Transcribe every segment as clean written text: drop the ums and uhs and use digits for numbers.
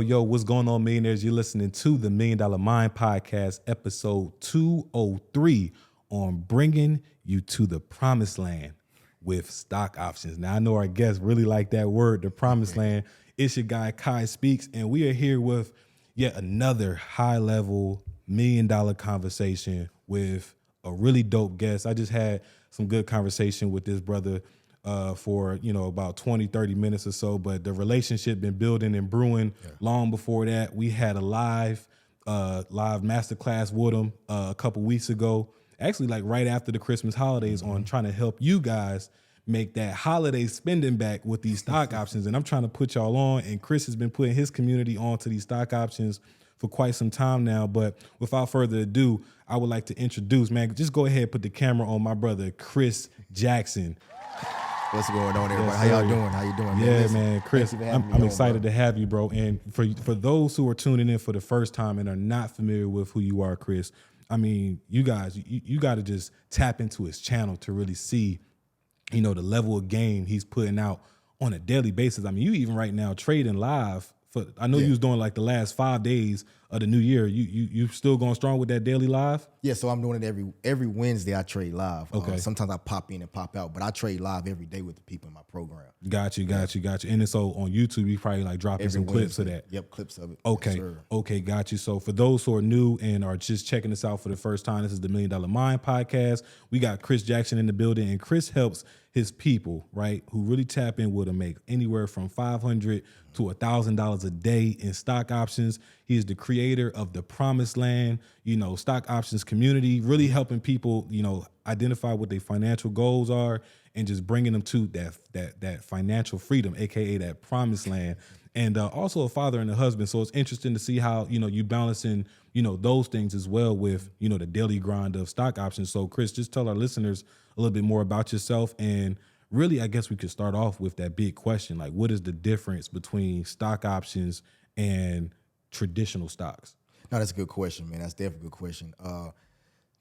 Yo, what's going on, millionaires? You're listening to the $1 Million Mind Podcast, episode 203 on bringing you to the promised land with stock options. Now, I know our guests really like that word, the promised land. It's your guy, Kai Speaks, and we are here with yet another high-level $1 million conversation with a really dope guest. I just had some good conversation with this brother for about 20, 30 minutes or so, but the relationship been building and brewing long before that. We had a live masterclass with him a couple weeks ago, actually like right after the Christmas holidays, on trying to help you guys make that holiday spending back with these stock options. And I'm trying to put y'all on, and Chris has been putting his community onto these stock options for quite some time now. But without further ado, I would like to introduce, man, just go ahead and put the camera on my brother, Chris Jackson. What's going on, everybody? Yes, How y'all doing? How you doing, man? Yeah, man, Chris, I'm excited to have you, bro. And for those who are tuning in for the first time and are not familiar with who you are, Chris, I mean, you guys, you got to just tap into his channel to really see, the level of game he's putting out on a daily basis. I mean, you even right now trading live. I know you was doing like the last 5 days of the new year. You still going strong with that daily live? Yeah, so I'm doing it every Wednesday. I trade live. Okay. Sometimes I pop in and pop out, but I trade live every day with the people in my program. Got you. And then so on YouTube, you probably like dropping some clips of that. Yep, clips of it. Okay. Yes, okay, got you. So for those who are new and are just checking this out for the first time, this is the $1 Million Mind Podcast. We got Chris Jackson in the building, and Chris helps his people, right, who really tap in with to make anywhere from $500 to $1,000 a day in stock options. He is the creator of the Promised Land, stock options community, really helping people, identify what their financial goals are and just bringing them to that financial freedom, aka that Promised Land. And also a father and a husband. So it's interesting to see how, you balancing, those things as well with, the daily grind of stock options. So Chris, just tell our listeners a little bit more about yourself. And really, I guess we could start off with that big question. Like, what is the difference between stock options and traditional stocks? No, that's a good question, man. That's definitely a good question.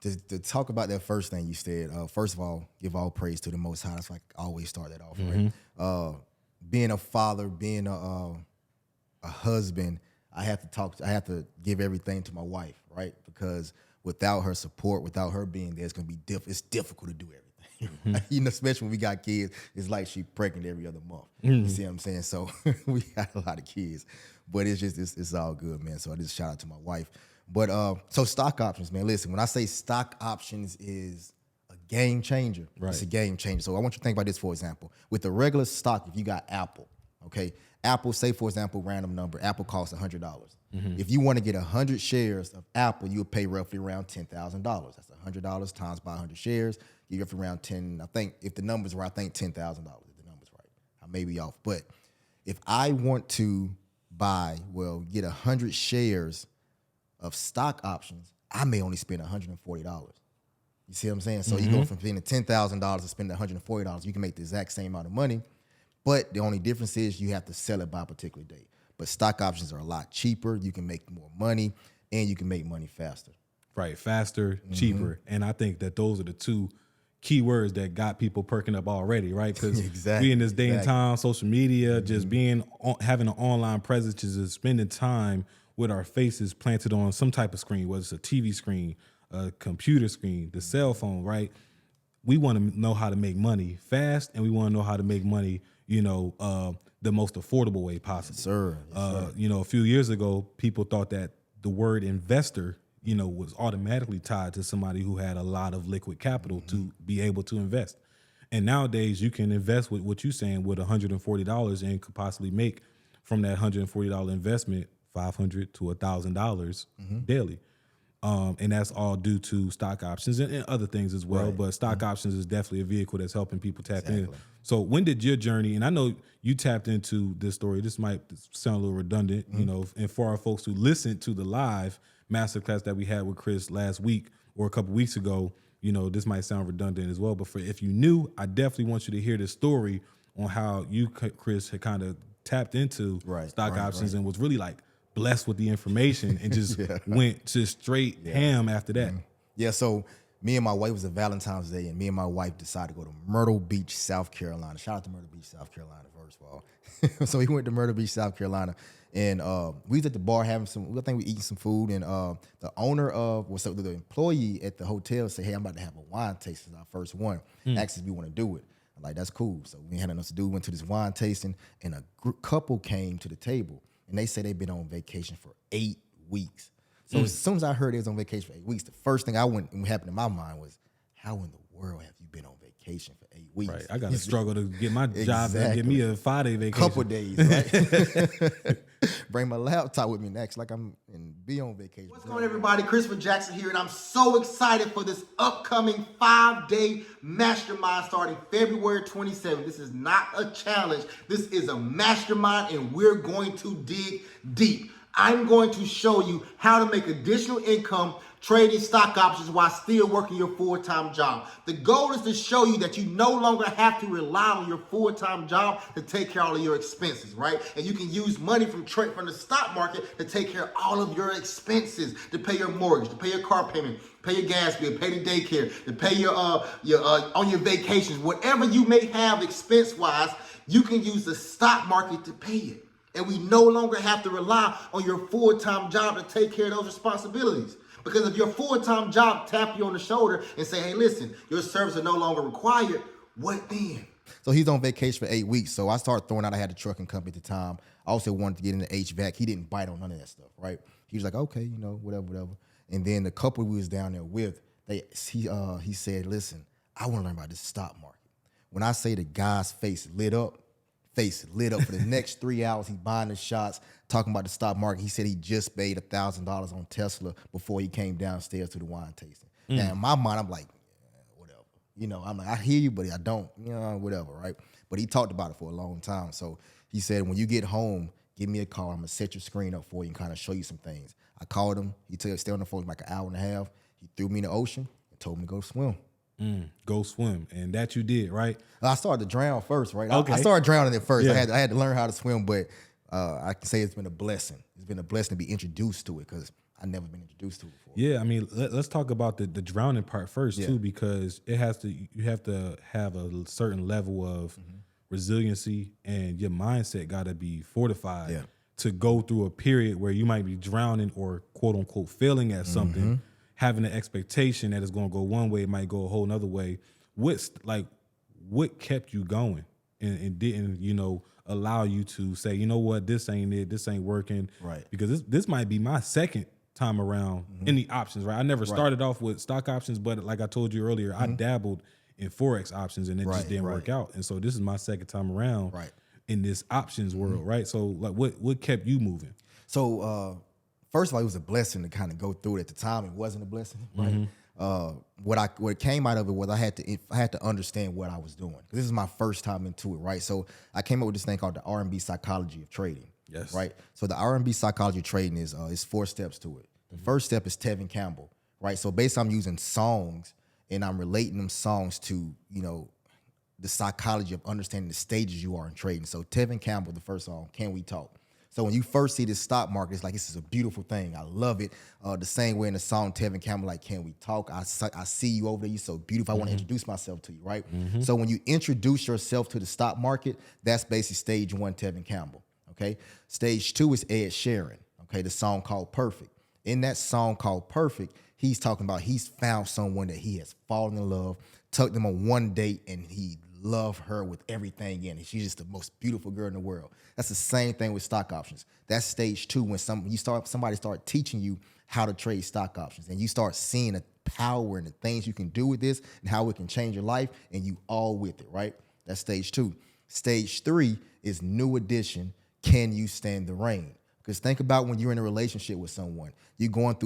To talk about that first thing you said, first of all, give all praise to the Most High. That's like I always start that off, right? Being a father, being a husband, I have to give everything to my wife, right? Because without her support, without her being there, it's difficult to do everything. Especially when we got kids, it's like she pregnant every other month. You see what I'm saying? So we got a lot of kids, but it's all good, man. So I just shout out to my wife. But so stock options, man. Listen, when I say stock options is a game changer, right, it's a game changer. So I want you to think about this, for example. With the regular stock, if you got Apple, okay, Apple, say for example, random number, Apple costs $100. If you want to get 100 shares of Apple, you would pay roughly around $10,000. That's $100 times by 100 shares. You get around 10. I think if the numbers were, I think $10,000. If the numbers right, I may be off. But if I want to get 100 shares of stock options, I may only spend $140. You see what I'm saying? So you go from spending $10,000 to spending $140. You can make the exact same amount of money, but the only difference is you have to sell it by a particular date. But stock options are a lot cheaper. You can make more money, and you can make money faster. Right, faster, cheaper. And I think that those are the two key words that got people perking up already, right? Because we in this day and time, social media, just having an online presence, just spending time with our faces planted on some type of screen, whether it's a TV screen, a computer screen, the cell phone, right? We want to know how to make money fast, and we want to know how to make money, the most affordable way possible. Yes, sir. A few years ago, people thought that the word investor, was automatically tied to somebody who had a lot of liquid capital to be able to invest. And nowadays, you can invest with what you're saying with $140 and could possibly make from that $140 investment $500 to $1,000 daily. And that's all due to stock options and other things as well. Right. But stock options is definitely a vehicle that's helping people tap in. So when did your journey, and I know you tapped into this story, this might sound a little redundant, and for our folks who listened to the live masterclass that we had with Chris last week or a couple weeks ago, this might sound redundant as well. But if you knew, I definitely want you to hear this story on how you, Chris, had kind of tapped into stock options and was really like blessed with the information and just went to straight ham after that. Yeah, so me and my wife, it was a Valentine's Day, and me and my wife decided to go to Myrtle Beach, South Carolina. Shout out to Myrtle Beach, South Carolina, first of all. So we went to Myrtle Beach, South Carolina, and we was at the bar having I think we eating some food, and the owner of, so the employee at the hotel said, hey, I'm about to have a wine tasting, our first one. Asked if we want to do it. I'm like, that's cool. So we had nothing else to do. We went to this wine tasting, and a couple came to the table, and they said they've been on vacation for 8 weeks. So as soon as I heard they was on vacation for 8 weeks, the first thing happened in my mind was, how in the world have you been on vacation for 8 weeks? Right. I got to struggle to get my job to get me a 5-day vacation. Couple days, right? Bring my laptop with me next, like I'm be on vacation. What's going on, everybody? Christopher Jackson here, and I'm so excited for this upcoming 5-day mastermind starting February 27th. This is not a challenge. This is a mastermind, and we're going to dig deep. I'm going to show you how to make additional income trading stock options while still working your full-time job. The goal is to show you that you no longer have to rely on your full-time job to take care of all of your expenses, right? And you can use money from the stock market to take care of all of your expenses, to pay your mortgage, to pay your car payment, pay your gas bill, pay the daycare, to pay your on your vacations, whatever you may have expense-wise, you can use the stock market to pay it. And we no longer have to rely on your full-time job to take care of those responsibilities. Because if your full-time job tap you on the shoulder and say, hey, listen, your services are no longer required, what then? So he's on vacation for 8 weeks. So I started throwing out, I had a trucking company at the time. I also wanted to get into HVAC. He didn't bite on none of that stuff, right? He was like, okay, whatever. And then the couple we was down there with, he said, listen, I want to learn about this stock market. When I say the guy's face lit up for the next 3 hours. He buying the shots, talking about the stock market. He said he just made $1,000 on Tesla before he came downstairs to the wine tasting. Now in my mind, I'm like, whatever. I'm like, I hear you, but I don't, whatever, right? But he talked about it for a long time. So he said, when you get home, give me a call. I'm gonna set your screen up for you and kind of show you some things. I called him. He stayed on the phone for like an hour and a half. He threw me in the ocean and told me to go swim. Go swim, and that you did, right? I started to drown first, right? Okay. I started drowning at first. Yeah. I had to learn how to swim, but I can say it's been a blessing. It's been a blessing to be introduced to it because I've never been introduced to it before. Yeah, I mean, let's talk about the drowning part first too, because you have to have a certain level of resiliency, and your mindset got to be fortified to go through a period where you might be drowning or quote unquote failing at something. Having an expectation that it's going to go one way, it might go a whole nother way. What kept you going and didn't, allow you to say, you know what, this ain't it, this ain't working. Right. Because this might be my second time around in the options, right? I never started off with stock options, but like I told you earlier, I dabbled in Forex options and it just didn't work out. And so this is my second time around in this options world, right? So like what kept you moving? So first of all, it was a blessing to kind of go through it. At the time, it wasn't a blessing, right? What came out of it was I had to understand what I was doing. This is my first time into it, right? So I came up with this thing called the R&B psychology of trading. Yes. Right. So the R&B psychology of trading is 4 steps to it. The first step is Tevin Campbell, right? So basically, I'm using songs and I'm relating them songs to the psychology of understanding the stages you are in trading. So Tevin Campbell, the first song, Can We Talk? So when you first see this stock market, it's like, this is a beautiful thing. I love it. The same way in the song, Tevin Campbell, like, Can We Talk? I see you over there. You're so beautiful. I want to introduce myself to you, right? So when you introduce yourself to the stock market, that's basically stage 1, Tevin Campbell, okay? Stage 2 is Ed Sheeran, okay? The song called Perfect. In that song called Perfect, he's talking about he's found someone that he has fallen in love, took them on one date, and he loved her with everything in it. She's just the most beautiful girl in the world. That's the same thing with stock options. That's stage 2 when somebody start teaching you how to trade stock options, and you start seeing the power and the things you can do with this and how it can change your life, and you all with it, right? That's stage 2. Stage 3 is new edition. Can you stand the rain? Because think about when you're in a relationship with someone, you went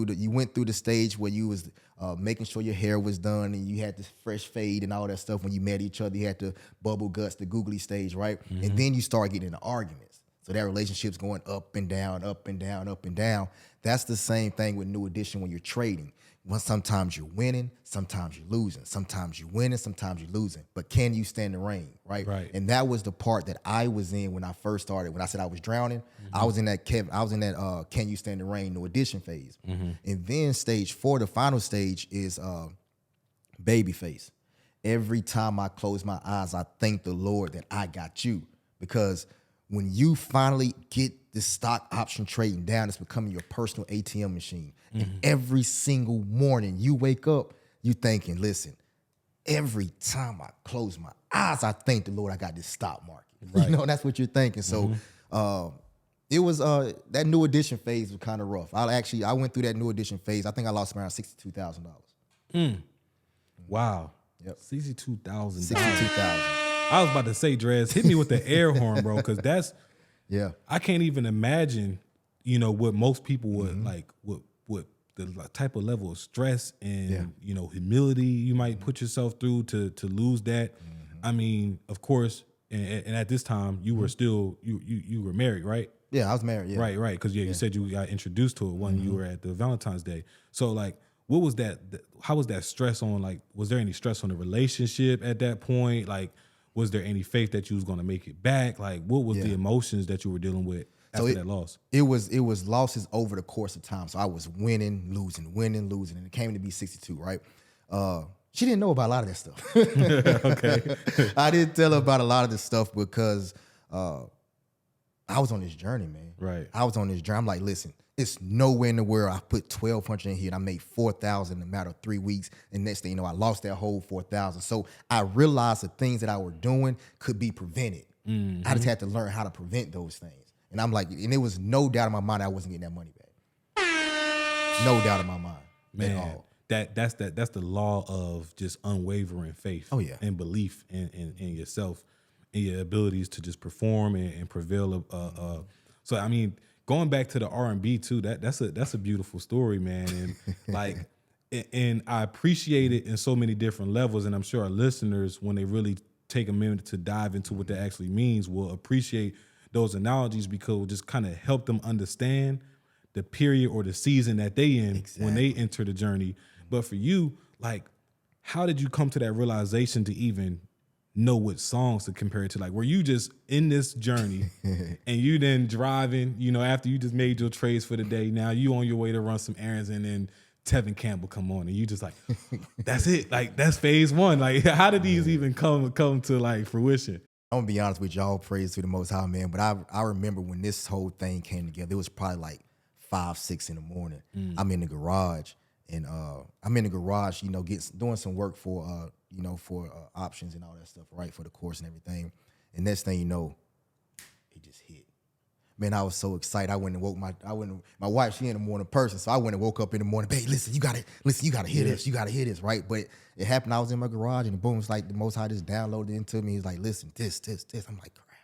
through the stage where you was making sure your hair was done and you had this fresh fade and all that stuff. When you met each other, you had the bubble guts, the googly stage, right? And then you start getting into arguments. So that relationship's going up and down, up and down, up and down. That's the same thing with New Edition when you're trading. Well, sometimes you're winning, sometimes you're losing. Sometimes you're winning, sometimes you're losing. But can you stand the rain, right? Right. And that was the part that I was in when I first started. When I said I was drowning, I was in that can you stand the rain New Edition phase. And then stage 4, the final stage is Babyface. Every time I close my eyes, I thank the Lord that I got you. Because when you finally get the stock option trading down, it's becoming your personal ATM machine. And every single morning you wake up, you thinking, listen, every time I close my eyes, I thank the Lord I got this stock market. Right. You know, that's what you're thinking. So it was that New Edition phase was kind of rough. I went through that New Edition phase. I think I lost around $62,000. Wow. Yep. $62,000. $62,000. I was about to say, Drez, hit me with the air horn, bro, because that's, Yeah. I can't even imagine, you know, what most people would like, what the type of level of stress and, you know, humility you might put yourself through to lose that. I mean, of course, and at this time you were still, you were married, right? Yeah, I was married. Yeah. Right. Because you said you got introduced to it when you were at the Valentine's Day. So like, what was that? How was that stress on? Like, was there any stress on the relationship at that point? Like, was there any faith that you was going to make it back? Like, what was the emotions that you were dealing with after that loss? It was losses over the course of time. So I was winning, losing, and it came to be 62. Right. She didn't know about a lot of that stuff. Okay. I didn't tell her about a lot of this stuff because I was on this journey, man. Right. I was on this journey. I'm like, listen, it's nowhere in the world I put 1,200 in here and I made 4,000 in a matter of 3 weeks. And next thing you know, I lost that whole 4,000. So I realized the things that I were doing could be prevented. I just had to learn how to prevent those things. And I'm like, and there was no doubt in my mind I wasn't getting that money back. No doubt in my mind at all. That's the law of just unwavering faith. Oh, yeah. And belief in yourself and your abilities to just perform and prevail. So I mean, going back to the R&B too, that's a beautiful story, man. And like, and I appreciate it in so many different levels. And I'm sure our listeners, when they really take a minute to dive into what that actually means, will appreciate those analogies because it will just kind of help them understand the period or the season that they in when they enter the journey. But for you, like, how did you come to that realization to even know what songs to compare it to? Like, were you just in this journey and you then driving, you know, after you just made your trades for the day, now you on your way to run some errands and then Tevin Campbell come on and you just like, that's it. Like, that's phase one. Like, how did these even come to like fruition? I'm gonna be honest with y'all, praise to the Most High, man. But I remember when this whole thing came together, it was probably like 5, 6 in the morning. I'm in the garage and you know, doing some work for you know, for options and all that stuff, right, for the course and everything. And next thing you know, it just hit. Man, I was so excited. I went and woke my wife, she in the morning person, so I went and woke up in the morning, babe, listen, you gotta hear this, you gotta hear this, right? But it happened, I was in my garage and boom, it's like the Most High just downloaded into me. He's like, listen, this. I'm like, crap,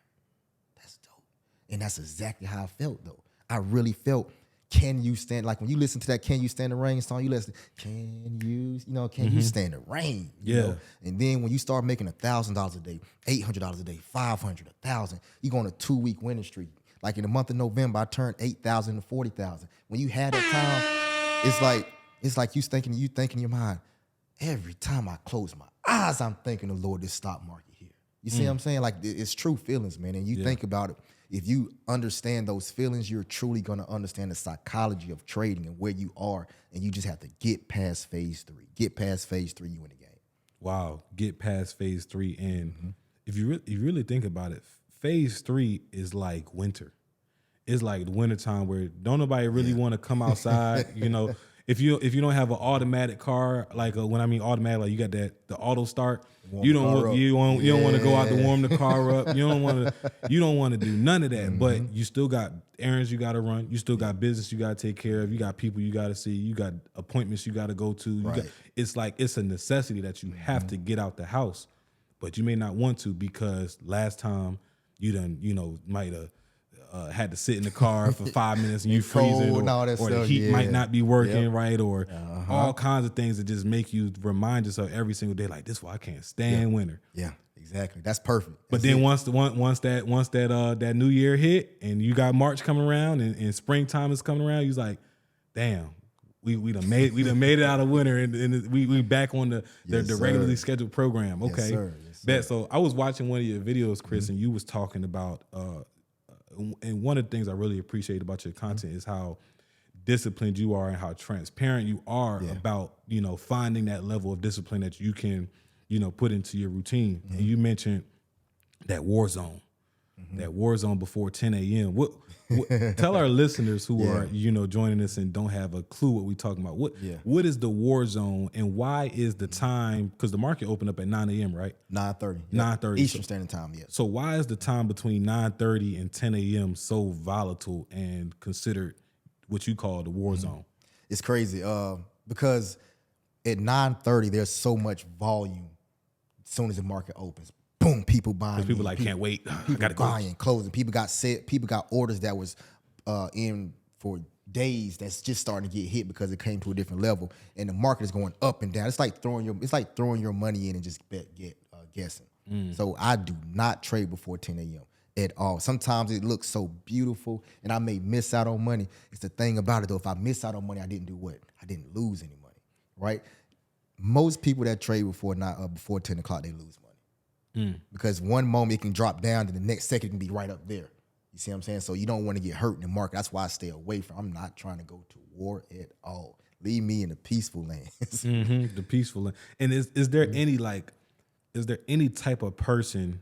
that's dope. And that's exactly how I felt though. I really felt, can you stand, like when you listen to that Can You Stand the Rain song, you listen, can you stand the rain? You know? And then when you start making $1,000 a day, $800 a day, $500, $1,000, you go on a 2-week winning streak. Like in the month of November, I turned 8,000 to 40,000. When you had that time, it's like you thinking in your mind, every time I close my eyes, I'm thinking the Lord, this stock market here. You see what I'm saying? Like it's true feelings, man. And you think about it. If you understand those feelings, you're truly going to understand the psychology of trading and where you are. And you just have to get past phase 3. Get past phase 3, you in the game. Wow. Get past phase 3. And if you really think about it, phase 3 is like winter. It's like the wintertime where don't nobody really want to come outside. You know, if you don't have an automatic car, like when I mean automatic, like you got the auto start. You don't want to go out to warm the car up. You don't want to do none of that. But you still got errands you got to run. You still got business you got to take care of. You got people you got to see. You got appointments you got to go to. It's like it's a necessity that you have to get out the house, but you may not want to because last time you done, you know, might have had to sit in the car for 5 minutes and you freezing, or the heat might not be working right, or all kinds of things that just make you remind yourself every single day, like this is why I can't stand winter. Yeah, Exactly. That's perfect. But That's then it. once that new year hit and you got March coming around and springtime is coming around, you was like, damn, we done made it out of winter and we back on the Yes, regularly sir. scheduled program. Yes, Okay. sir. Yes, sir. Bet. So I was watching one of your videos, Chris, and you was talking about and one of the things I really appreciate about your content is how disciplined you are and how transparent you are about, finding that level of discipline that you can, put into your routine. And you mentioned that war zone, before 10 a.m. What tell our listeners who are, joining us and don't have a clue what we're talking about. What is the war zone and why is the time, because the market opened up at 9 a.m., right? 9:30. 9:30. Eastern Standard Time, yeah. So why is the time between 9:30 and 10 a.m. so volatile and considered what you call the war zone? It's crazy because at 9:30 there's so much volume. As soon as the market opens, boom, people buying. Because people can't wait. I People gotta go. buying, closing. People got orders that was in for days that's just starting to get hit because it came to a different level, and the market is going up and down. It's like throwing your money in and just guessing. So I do not trade before 10 a.m. at all. Sometimes it looks so beautiful, and I may miss out on money. It's the thing about it though. If I miss out on money, I didn't do what? I didn't lose any money, right? Most people that trade before 10 o'clock, they lose money. Because one moment it can drop down, and the next second it can be right up there. You see what I'm saying? So you don't want to get hurt in the market. That's why I stay away from. I'm not trying to go to war at all. Leave me in the peaceful lands. The peaceful land. And is there any type of person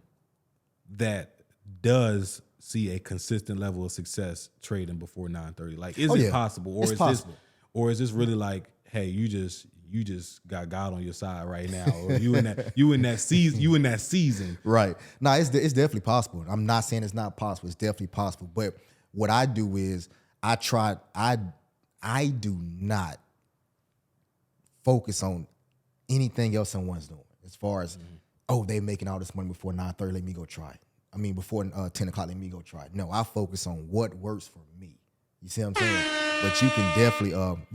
that does see a consistent level of success trading before 9:30? Like, is it possible, or It's possible. Is this really like, hey, you just got God on your side right now, or you in that season, Right. No, it's definitely possible. I'm not saying it's not possible. It's definitely possible. But what I do is I do not focus on anything else someone's doing. As far as, they making all this money before 9:30, let me go try it. I mean, before 10 o'clock, let me go try it. No, I focus on what works for me. You see what I'm saying? But you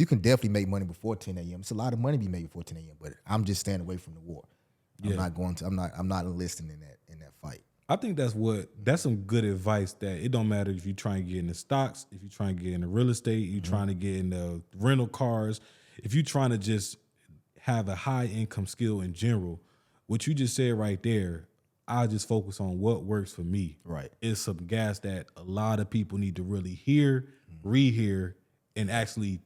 can definitely make money before 10 a.m. It's a lot of money to be made before 10 a.m. But I'm just staying away from the war. I'm not enlisting in that fight. I think that's some good advice, that it don't matter if you're trying to get into stocks, if you're trying to get into real estate, you're trying to get into rental cars, if you're trying to just have a high income skill in general. What you just said right there, I just focus on what works for me. Right. It's some gas that a lot of people need to really hear, rehear, and actually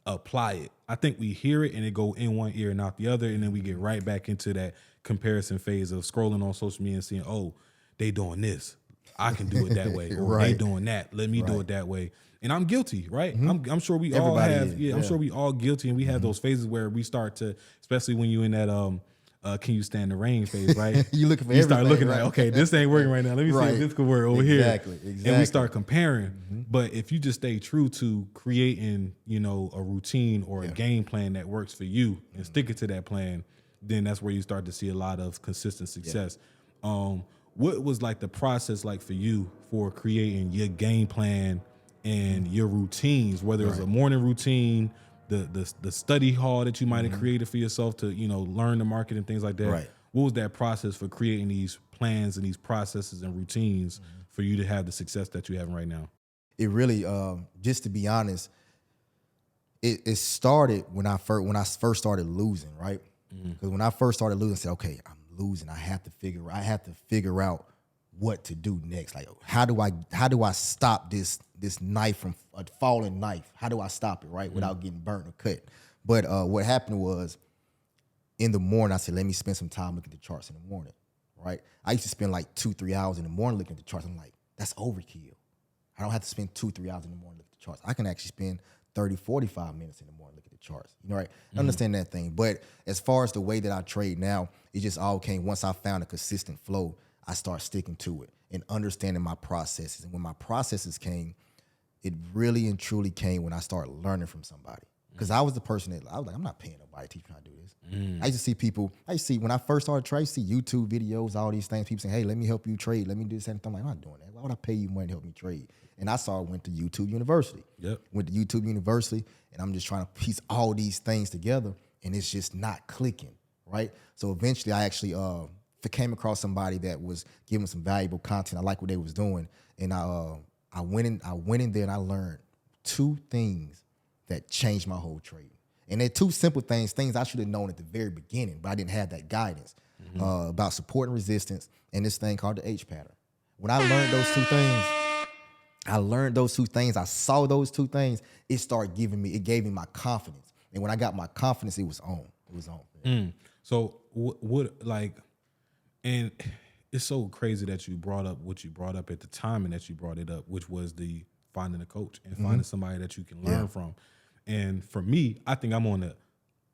apply it. I think we hear it and it go in one ear and out the other, and then we get right back into that comparison phase of scrolling on social media and seeing, oh, they doing this, I can do it that way, or they doing that, let me do it that way. And I'm guilty, right? I'm sure we Everybody all have. is. I'm sure we all guilty, and we have those phases where we start to, especially when you in that can you stand the rain phase, right? You looking for you start everything, looking right? like, okay, this ain't working right now. Let me see if this could work over here. Exactly. And we start comparing. But if you just stay true to creating, a routine or a game plan that works for you and sticking to that plan, then that's where you start to see a lot of consistent success. What was like the process like for you for creating your game plan and your routines, whether it's a morning routine, the study hall that you might have created for yourself to, learn the market and things like that. Right. What was that process for creating these plans and these processes and routines for you to have the success that you're having right now? It really, just to be honest, it started when I first started losing, right? Because when I first started losing, I said, okay, I'm losing. I have to figure out what to do next. Like, how do I stop this knife from a falling knife? How do I stop it, right, without getting burnt or cut? But what happened was, in the morning, I said, let me spend some time looking at the charts in the morning, right? I used to spend like 2-3 hours in the morning looking at the charts. I'm like, that's overkill. I don't have to spend 2-3 hours in the morning looking at the charts. I can actually spend 30-45 minutes in the morning looking at the charts. Right? I understand that thing. But as far as the way that I trade now, it just all came once I found a consistent flow. I start sticking to it and understanding my processes. And when my processes came, it really and truly came when I started learning from somebody. Because I was the person that I was like, I'm not paying nobody to teach me how to do this. I used to see when I first started trading, I used to see YouTube videos, all these things, people saying, hey, let me help you trade. Let me do this and I'm like, I'm not doing that. Why would I pay you money to help me trade? And I went to YouTube University. Went to YouTube University, and I'm just trying to piece all these things together, and it's just not clicking, right? So eventually I actually came across somebody that was giving some valuable content. I like what they was doing, and I went in there and I learned 2 things that changed my whole trade. And they're 2 simple things I should have known at the very beginning, but I didn't have that guidance about support and resistance and this thing called the H pattern. When I learned those 2 things, I saw those 2 things, it gave me my confidence. And when I got my confidence, it was on. It was on. So what like, and it's so crazy that you brought up what you brought up at the time and that you brought it up, which was the finding a coach and finding somebody that you can learn from. And for me, I think I'm on the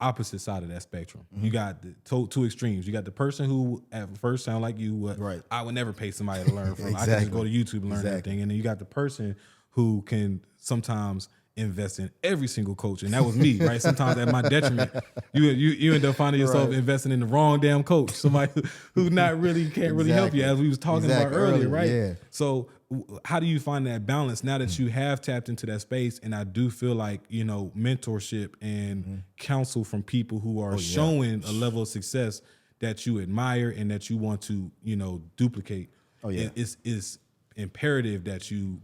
opposite side of that spectrum. You got the 2 extremes. You got the person who at first sound like you, I would never pay somebody to learn from. I can just go to YouTube and learn everything. And then you got the person who can sometimes invest in every single coach, and that was me, right? Sometimes at my detriment, you end up finding yourself investing in the wrong damn coach, somebody who not really can't really help you, as we was talking about earlier, right? Yeah. So how do you find that balance now that you have tapped into that space? And I do feel like, mentorship and counsel from people who are showing a level of success that you admire and that you want to, duplicate. It's imperative that you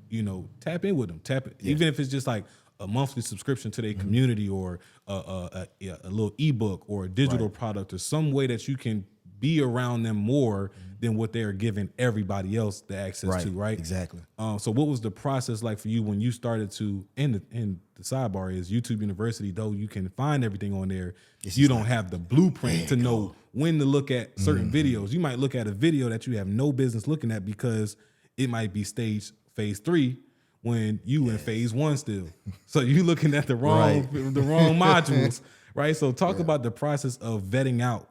tap in with them, even if it's just like a monthly subscription to their community or a little ebook or a digital product or some way that you can be around them more than what they're giving everybody else the access to, right? Exactly. So what was the process like for you when you started to, and the sidebar is YouTube University, though you can find everything on there, you don't have the blueprint to know when to look at certain videos. You might look at a video that you have no business looking at because it might be phase 3 when you in phase 1 still. So you looking at the wrong modules, right? So talk about the process of vetting out,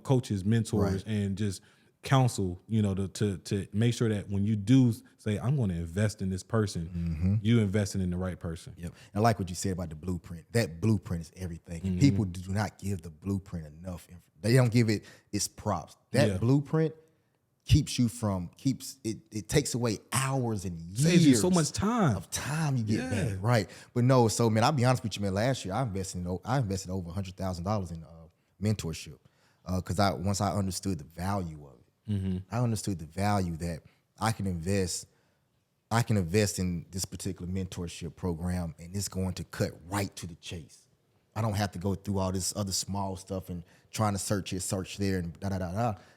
coaches, mentors, and just counsel, to make sure that when you do say, I'm going to invest in this person, you investing in the right person. Yep. And I like what you said about the blueprint. That blueprint is everything. And people do not give the blueprint enough. They don't give it its props. That blueprint it takes away hours and years. Saves you so much time. Of time you get back, right? But no, so man, I'll be honest with you, man. Last year I invested over $100,000 in mentorship because once I understood the value of it, I understood the value that I can invest in this particular mentorship program, and it's going to cut right to the chase. I don't have to go through all this other small stuff and trying to search here, search there, and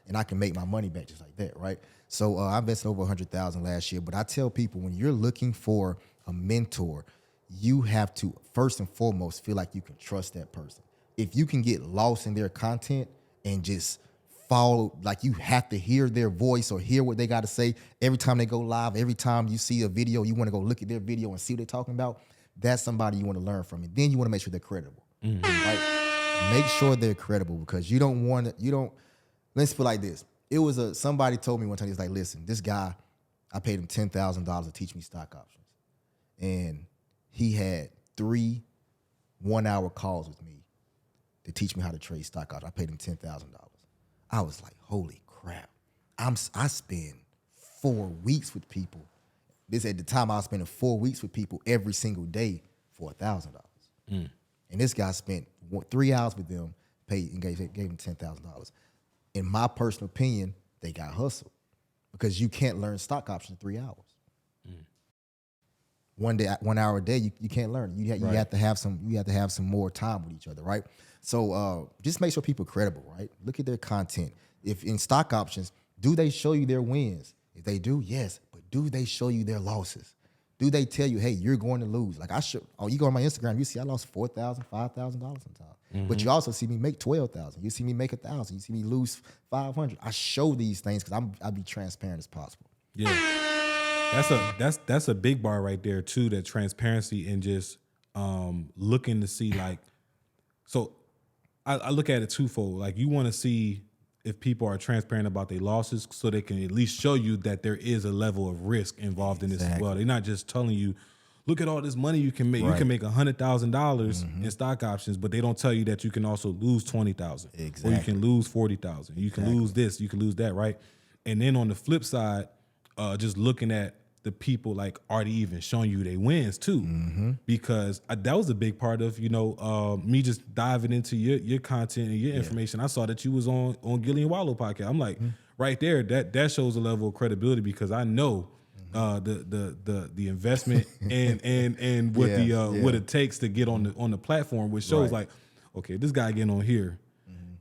and I can make my money back just like that, right? So I invested over $100,000 last year. But I tell people, when you're looking for a mentor, you have to first and foremost feel like you can trust that person. If you can get lost in their content and just follow, like you have to hear their voice or hear what they got to say every time they go live, every time you see a video, you want to go look at their video and see what they're talking about. That's somebody you want to learn from. And then you want to make sure they're credible. Right? Make sure they're credible, because let's put it like this. It was somebody told me one time, he's like, listen, this guy, I paid him $10,000 to teach me stock options. And he had 3 one-hour calls with me to teach me how to trade stock options. I paid him $10,000. I was like, holy crap. I spend 4 weeks with people. This at the time I was spending 4 weeks with people every single day for $1,000. And this guy spent 3 hours with them, paid and gave him $10,000. In my personal opinion, they got hustled, because you can't learn stock options in 3 hours. 1 hour a day, you can't learn. You have to have some more time with each other, right? So just make sure people are credible, right? Look at their content. If in stock options, do they show you their wins? If they do, yes. But do they show you their losses? Do they tell you, hey, you're going to lose? Like you go on my Instagram, you see I lost $4,000, $5,000 sometimes. But you also see me make $12,000. You see me make $1,000. You see me lose $500. I show these things because I'll be transparent as possible. Yeah, that's a big bar right there too. That transparency and just looking to see, like, so I look at it twofold. Like, you want to see if people are transparent about their losses, so they can at least show you that there is a level of risk involved in this as well. They're not just telling you, look at all this money you can make. Right. You can make $100,000 in stock options, but they don't tell you that you can also lose $20,000. Exactly. Or you can lose $40,000. You can lose this, you can lose that, right? And then on the flip side, just looking at the people like already even showing you they wins too, because that was a big part of me just diving into your content and your information. I saw that you was on Gillian Wallow podcast. I'm like, right there, that shows a level of credibility because I know the investment and what what it takes to get on the platform, which shows like, okay, this guy getting on here.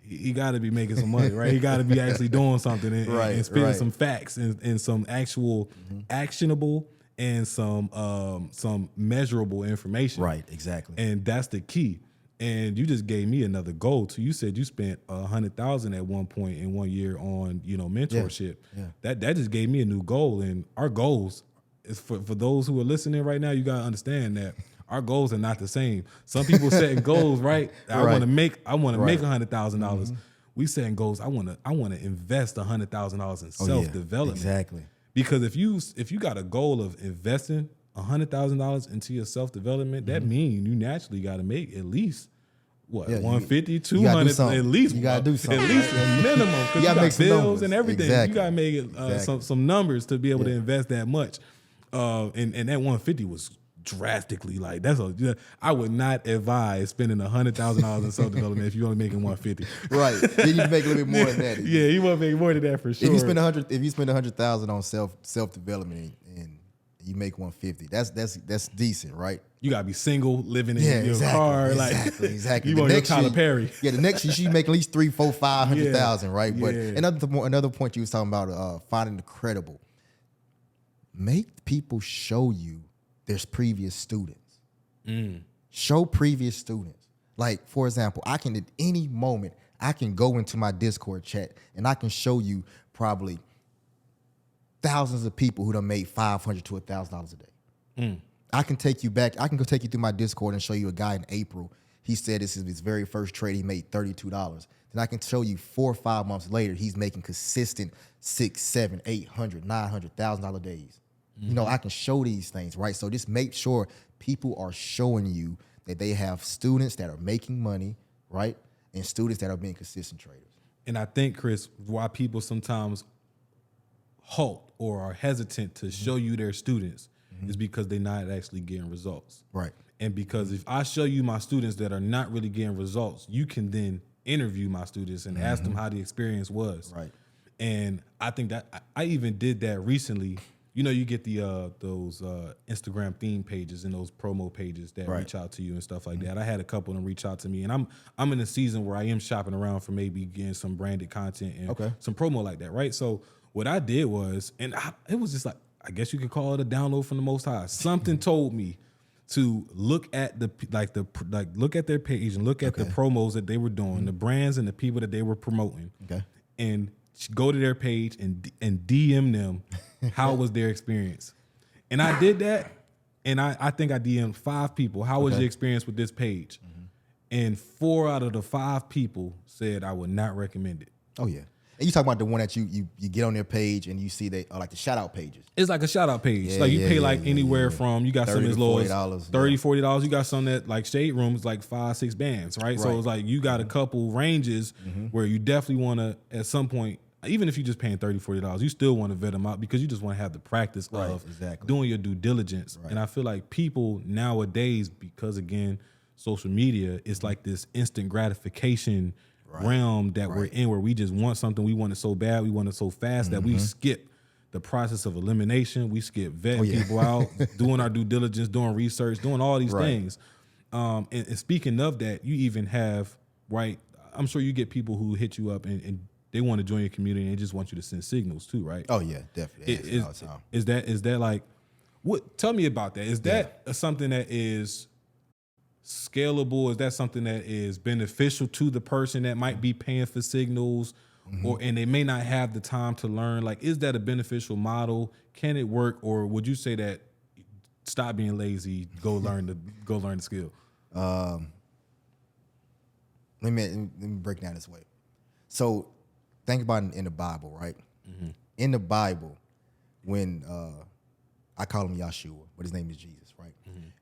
He got to be making some money, right? He got to be actually doing something and spitting some facts and some actual actionable and some measurable information. Right, exactly. And that's the key. And you just gave me another goal too. You said you spent $100,000 at one point in 1 year on mentorship. Yeah. That just gave me a new goal. And our goals is for those who are listening right now. You got to understand that. Our goals are not the same. Some people setting goals, right? I want to make $100,000. We setting goals. I want to invest $100,000 in self-development. Exactly. Because if you got a goal of investing $100,000 into your self-development, that means you naturally got to make at least 150, 200, at least. You got to do something. At least a minimum, because you got bills numbers. And everything. Exactly. You got to make it some numbers to be able to invest that much. And that 150 was drastically like I would not advise spending $100,000 in self-development if you're only making 150. Right. Then you make a little bit more than that. Yeah, you want to make more than that for sure. If you spend $100,000 on self-development and you make 150, that's decent, right? You gotta be single, living in your car, exactly. You want your Tyler Perry. Yeah, the next year you make at least 300,000, 400,000, 500,000, right? But another point you was talking about finding the credible. Make people show you there's previous students. Show previous students. Like, for example, I can at any moment, I can go into my Discord chat and I can show you probably thousands of people who done made $500 to $1,000 a day. I can take you back. I can go take you through my Discord and show you a guy in April. He said this is his very first trade. He made $32. Then I can show you 4 or 5 months later, he's making consistent $600, $700, $800, $900,000 days. I can show these things, right? So just make sure people are showing you that they have students that are making money, right? And students that are being consistent traders. And I think, Chris, why people sometimes halt or are hesitant to show you their students is because they're not actually getting results. Right. And because if I show you my students that are not really getting results, you can then interview my students and ask them how the experience was. Right. And I think that I even did that recently. You get those Instagram theme pages and those promo pages that reach out to you and stuff like that. I had a couple of them reach out to me, and I'm in a season where I am shopping around for maybe getting some branded content and some promo like that, right? So what I did was, it was just like, I guess you could call it a download from the Most High. Something told me to look at look at their page and look at the promos that they were doing, the brands and the people that they were promoting, and go to their page and DM them how was their experience. And I did that, and I think I DM'd 5 people. How was your experience with this page? And 4 out of the 5 people said I would not recommend it. Oh yeah. And you talk about the one that you get on their page and you see they are like the shout out pages. It's like a shout out page. You pay anywhere from, you got some as low as $30, $40. You got some that like Shade Room is like 5, 6 bands, right? So it's like you got a couple ranges where you definitely want to, at some point, even if you're just paying $30, $40, you still want to vet them out because you just want to have the practice of doing your due diligence. And I feel like people nowadays, because again, social media is like this instant gratification realm that we're in, where we just want something, we want it so bad, we want it so fast that we skip the process of elimination, we skip vetting people out, doing our due diligence, doing research, doing all these things. And speaking of that, you even have, I'm sure you get people who hit you up and they want to join your community and they just want you to send signals too, right? Oh yeah, definitely. Is that like, what? Tell me about that. Is that something that is scalable? Is that something that is beneficial to the person that might be paying for signals, and they may not have the time to learn? Like, is that a beneficial model? Can it work, or would you say that stop being lazy, go learn the skill? Let me break down this way. So think about it in the Bible, right? In the Bible, when I call him Yahshua, but his name is Jesus, right?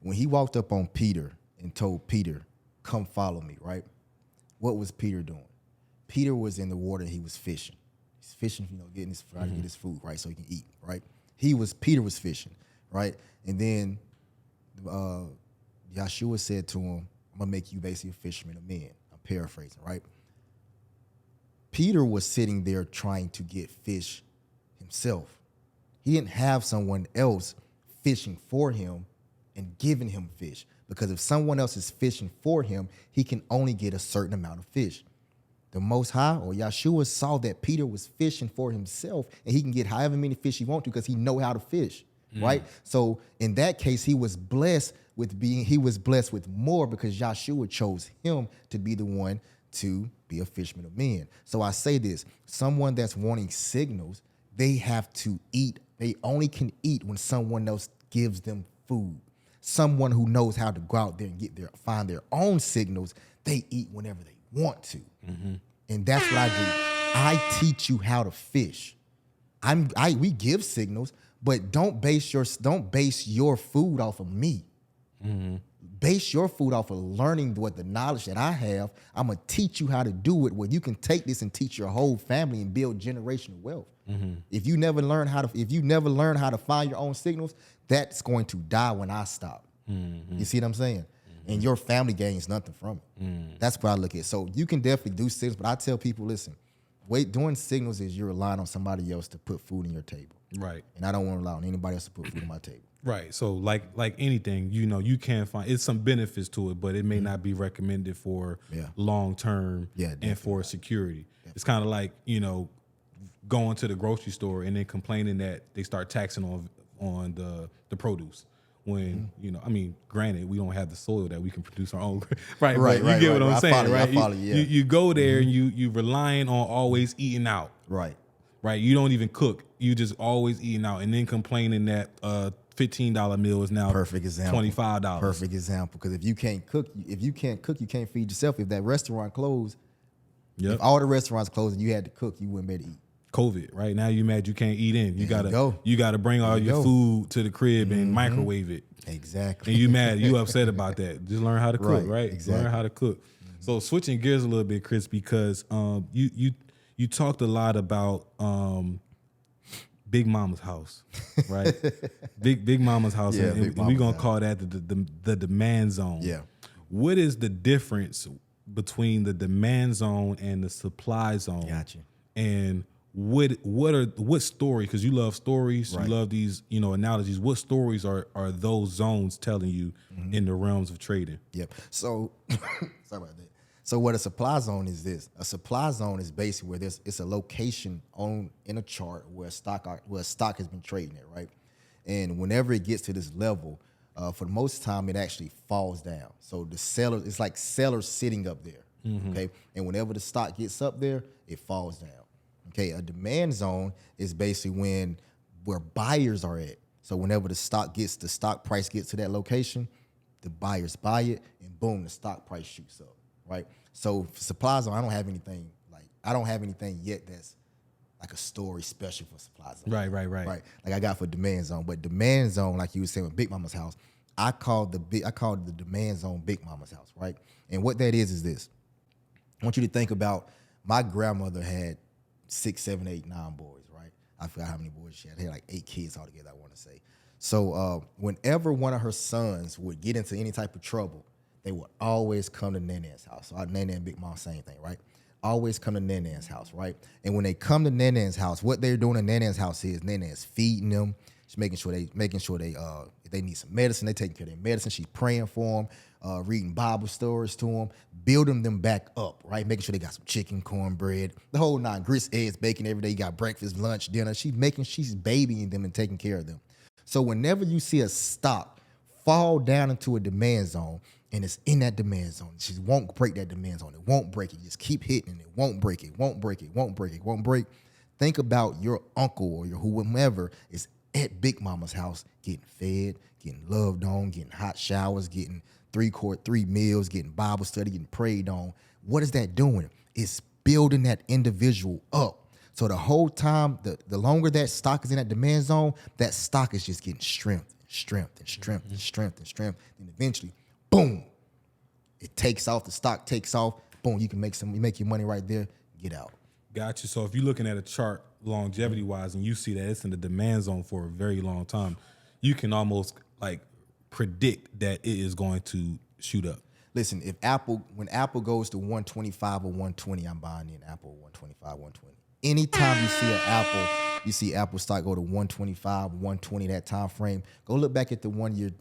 When he walked up on Peter and told Peter, come follow me, right? What was Peter doing? Peter was in the water and he was fishing. He's fishing, getting his, trying to get his food, right? So he can eat, right? Peter was fishing, right? And then Yahshua said to him, I'm gonna make you basically a fisherman of men. I'm paraphrasing, right? Peter was sitting there trying to get fish himself. He didn't have someone else fishing for him and giving him fish, because if someone else is fishing for him, he can only get a certain amount of fish. The Most High, or Yahshua, saw that Peter was fishing for himself, and he can get however many fish he wants to because he know how to fish, right? So in that case, he was blessed with more because Yahshua chose him to be the one to be a fisherman of men. So I say this: someone that's wanting signals, they have to eat. They only can eat when someone else gives them food. Someone who knows how to go out there and find their own signals, they eat whenever they want to. And that's what I do. I teach you how to fish. We give signals, but don't base your food off of me. Base your food off of learning what the knowledge that I have. I'm gonna teach you how to do it, where you can take this and teach your whole family and build generational wealth. If you never learn how to find your own signals, that's going to die when I stop. You see what I'm saying? And your family gains nothing from it. That's what I look at. So you can definitely do signals, but I tell people, listen, doing signals is you're relying on somebody else to put food in your table. Right. And I don't want to rely on anybody else to put food on my table. Right. So like anything, you can find it's some benefits to it, but it may not be recommended for long term and for security. It's kind of like, going to the grocery store and then complaining that they start taxing on the produce. When, granted, we don't have the soil that we can produce our own. Right. You get what I'm saying, right? You go there and you relying on always eating out. Right. Right. You don't even cook. You just always eating out and then complaining that $15 meal is now perfect example. $25. Perfect example. Because if you can't cook, you can't feed yourself. If that restaurant closed, if all the restaurants closed and you had to cook, you wouldn't be able to eat. COVID, right? Now you mad you can't eat in. You gotta bring all your food to the crib and microwave it. Exactly. And you mad, you upset about that. Just learn how to cook, right? Exactly. Learn how to cook. So switching gears a little bit, Chris, because you talked a lot about Big Mama's house, right? Big Mama's house, and we're gonna call that the demand zone. Yeah. What is the difference between the demand zone and the supply zone? Gotcha. And what story, because you love stories, you love these analogies, what stories are those zones telling you in the realms of trading? Yep. So sorry about that. So what a supply zone is this. A supply zone is basically where it's a location in a chart where stock has been trading at, right? And whenever it gets to this level, for the most time it actually falls down. So the seller, it's like sellers sitting up there. Okay. And whenever the stock gets up there, it falls down. Okay, a demand zone is basically where buyers are at. So whenever the stock price gets to that location, the buyers buy it, and boom, the stock price shoots up, right? So for supply zone, I don't have anything yet that's like a story special for supply zone. Right. Like I got for demand zone, but demand zone, like you were saying with Big Mama's house, I called the demand zone Big Mama's house, right? And what that is this. I want you to think about my grandmother had 6, 7, 8, 9 boys, right? I forgot how many boys she had. They had like 8 kids altogether, I want to say. So whenever one of her sons would get into any type of trouble, they would always come to Nanan's house. So Nana and Big Mom, same thing, right? Always come to Nanan's house, right? And when they come to Nanan's house, what they're doing in Nanan's house is Nanan's feeding them. She's making sure if they need some medicine, they taking care of their medicine. She's praying for them, reading Bible stories to them, building them back up, right? Making sure they got some chicken, cornbread, the whole 9, grits, eggs, bacon every day. You got breakfast, lunch, dinner. She's babying them and taking care of them. So whenever you see a stock fall down into a demand zone, and it's in that demand zone, she won't break that demand zone. It won't break it. Just keep hitting it. Won't break it. Won't break it. Won't break it. Won't break. Think about your uncle or your whomever is at Big Mama's house, getting fed, getting loved on, getting hot showers, getting 3 meals, getting Bible study, getting prayed on. What is that doing? It's building that individual up. So the whole time, the longer that stock is in that demand zone, that stock is just getting strength. And eventually, boom, it takes off. The stock takes off. Boom, you make your money right there. Get out. Got you. So if you're looking at a chart longevity wise and you see that it's in the demand zone for a very long time, you can almost like predict that it is going to shoot up. Listen, when Apple goes to 125 or 120, I'm buying in Apple 125, 120. Anytime you see Apple stock go to 125, 120, that time frame, go look back at the 1 year,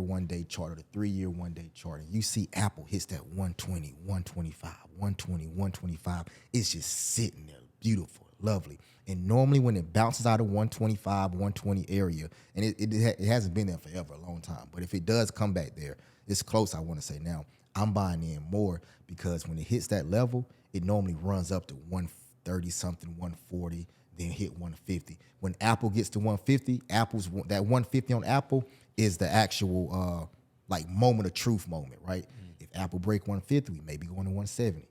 1 day chart or the 3 year 1 day chart, and you see Apple hits that 120, 125, 120, 125. It's just sitting there, beautiful, lovely. And normally when it bounces out of 125, 120 area, and it hasn't been there forever, a long time, but if it does come back there, it's close, I want to say now. I'm buying in more because when it hits that level, it normally runs up to 130 something, 140, then hit 150. When Apple gets to 150, that 150 on Apple is the actual like moment of truth moment, right? If Apple break 150, we may be going to 170.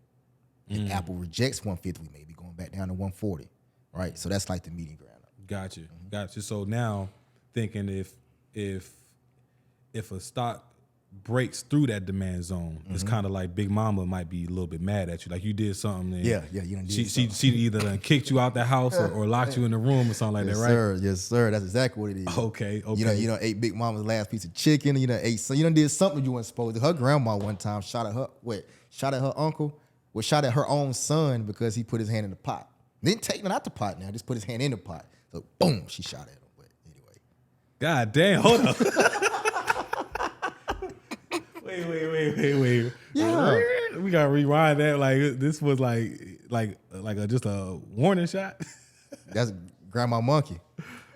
If Apple rejects 150, we may be going back down to 140, right? So that's like the median ground. Gotcha. So now thinking if a stock breaks through that demand zone, it's kind of like Big Mama might be a little bit mad at you. Like you did something. And Yeah, you done did something. She either done kicked you out the house or locked you in the room or something like that, right? Yes, sir. That's exactly what it is. Okay. You know, ate Big Mama's last piece of chicken. You know, did something you weren't supposed to. Her grandma one time shot at her uncle. Shot at her own son because he put his hand in the pot. Didn't take it out the pot now, just put his hand in the pot. So boom, she shot at him. But anyway. God damn, hold up. Wait. Yeah. We gotta rewind that. Like this was just a warning shot. That's Grandma Monkey.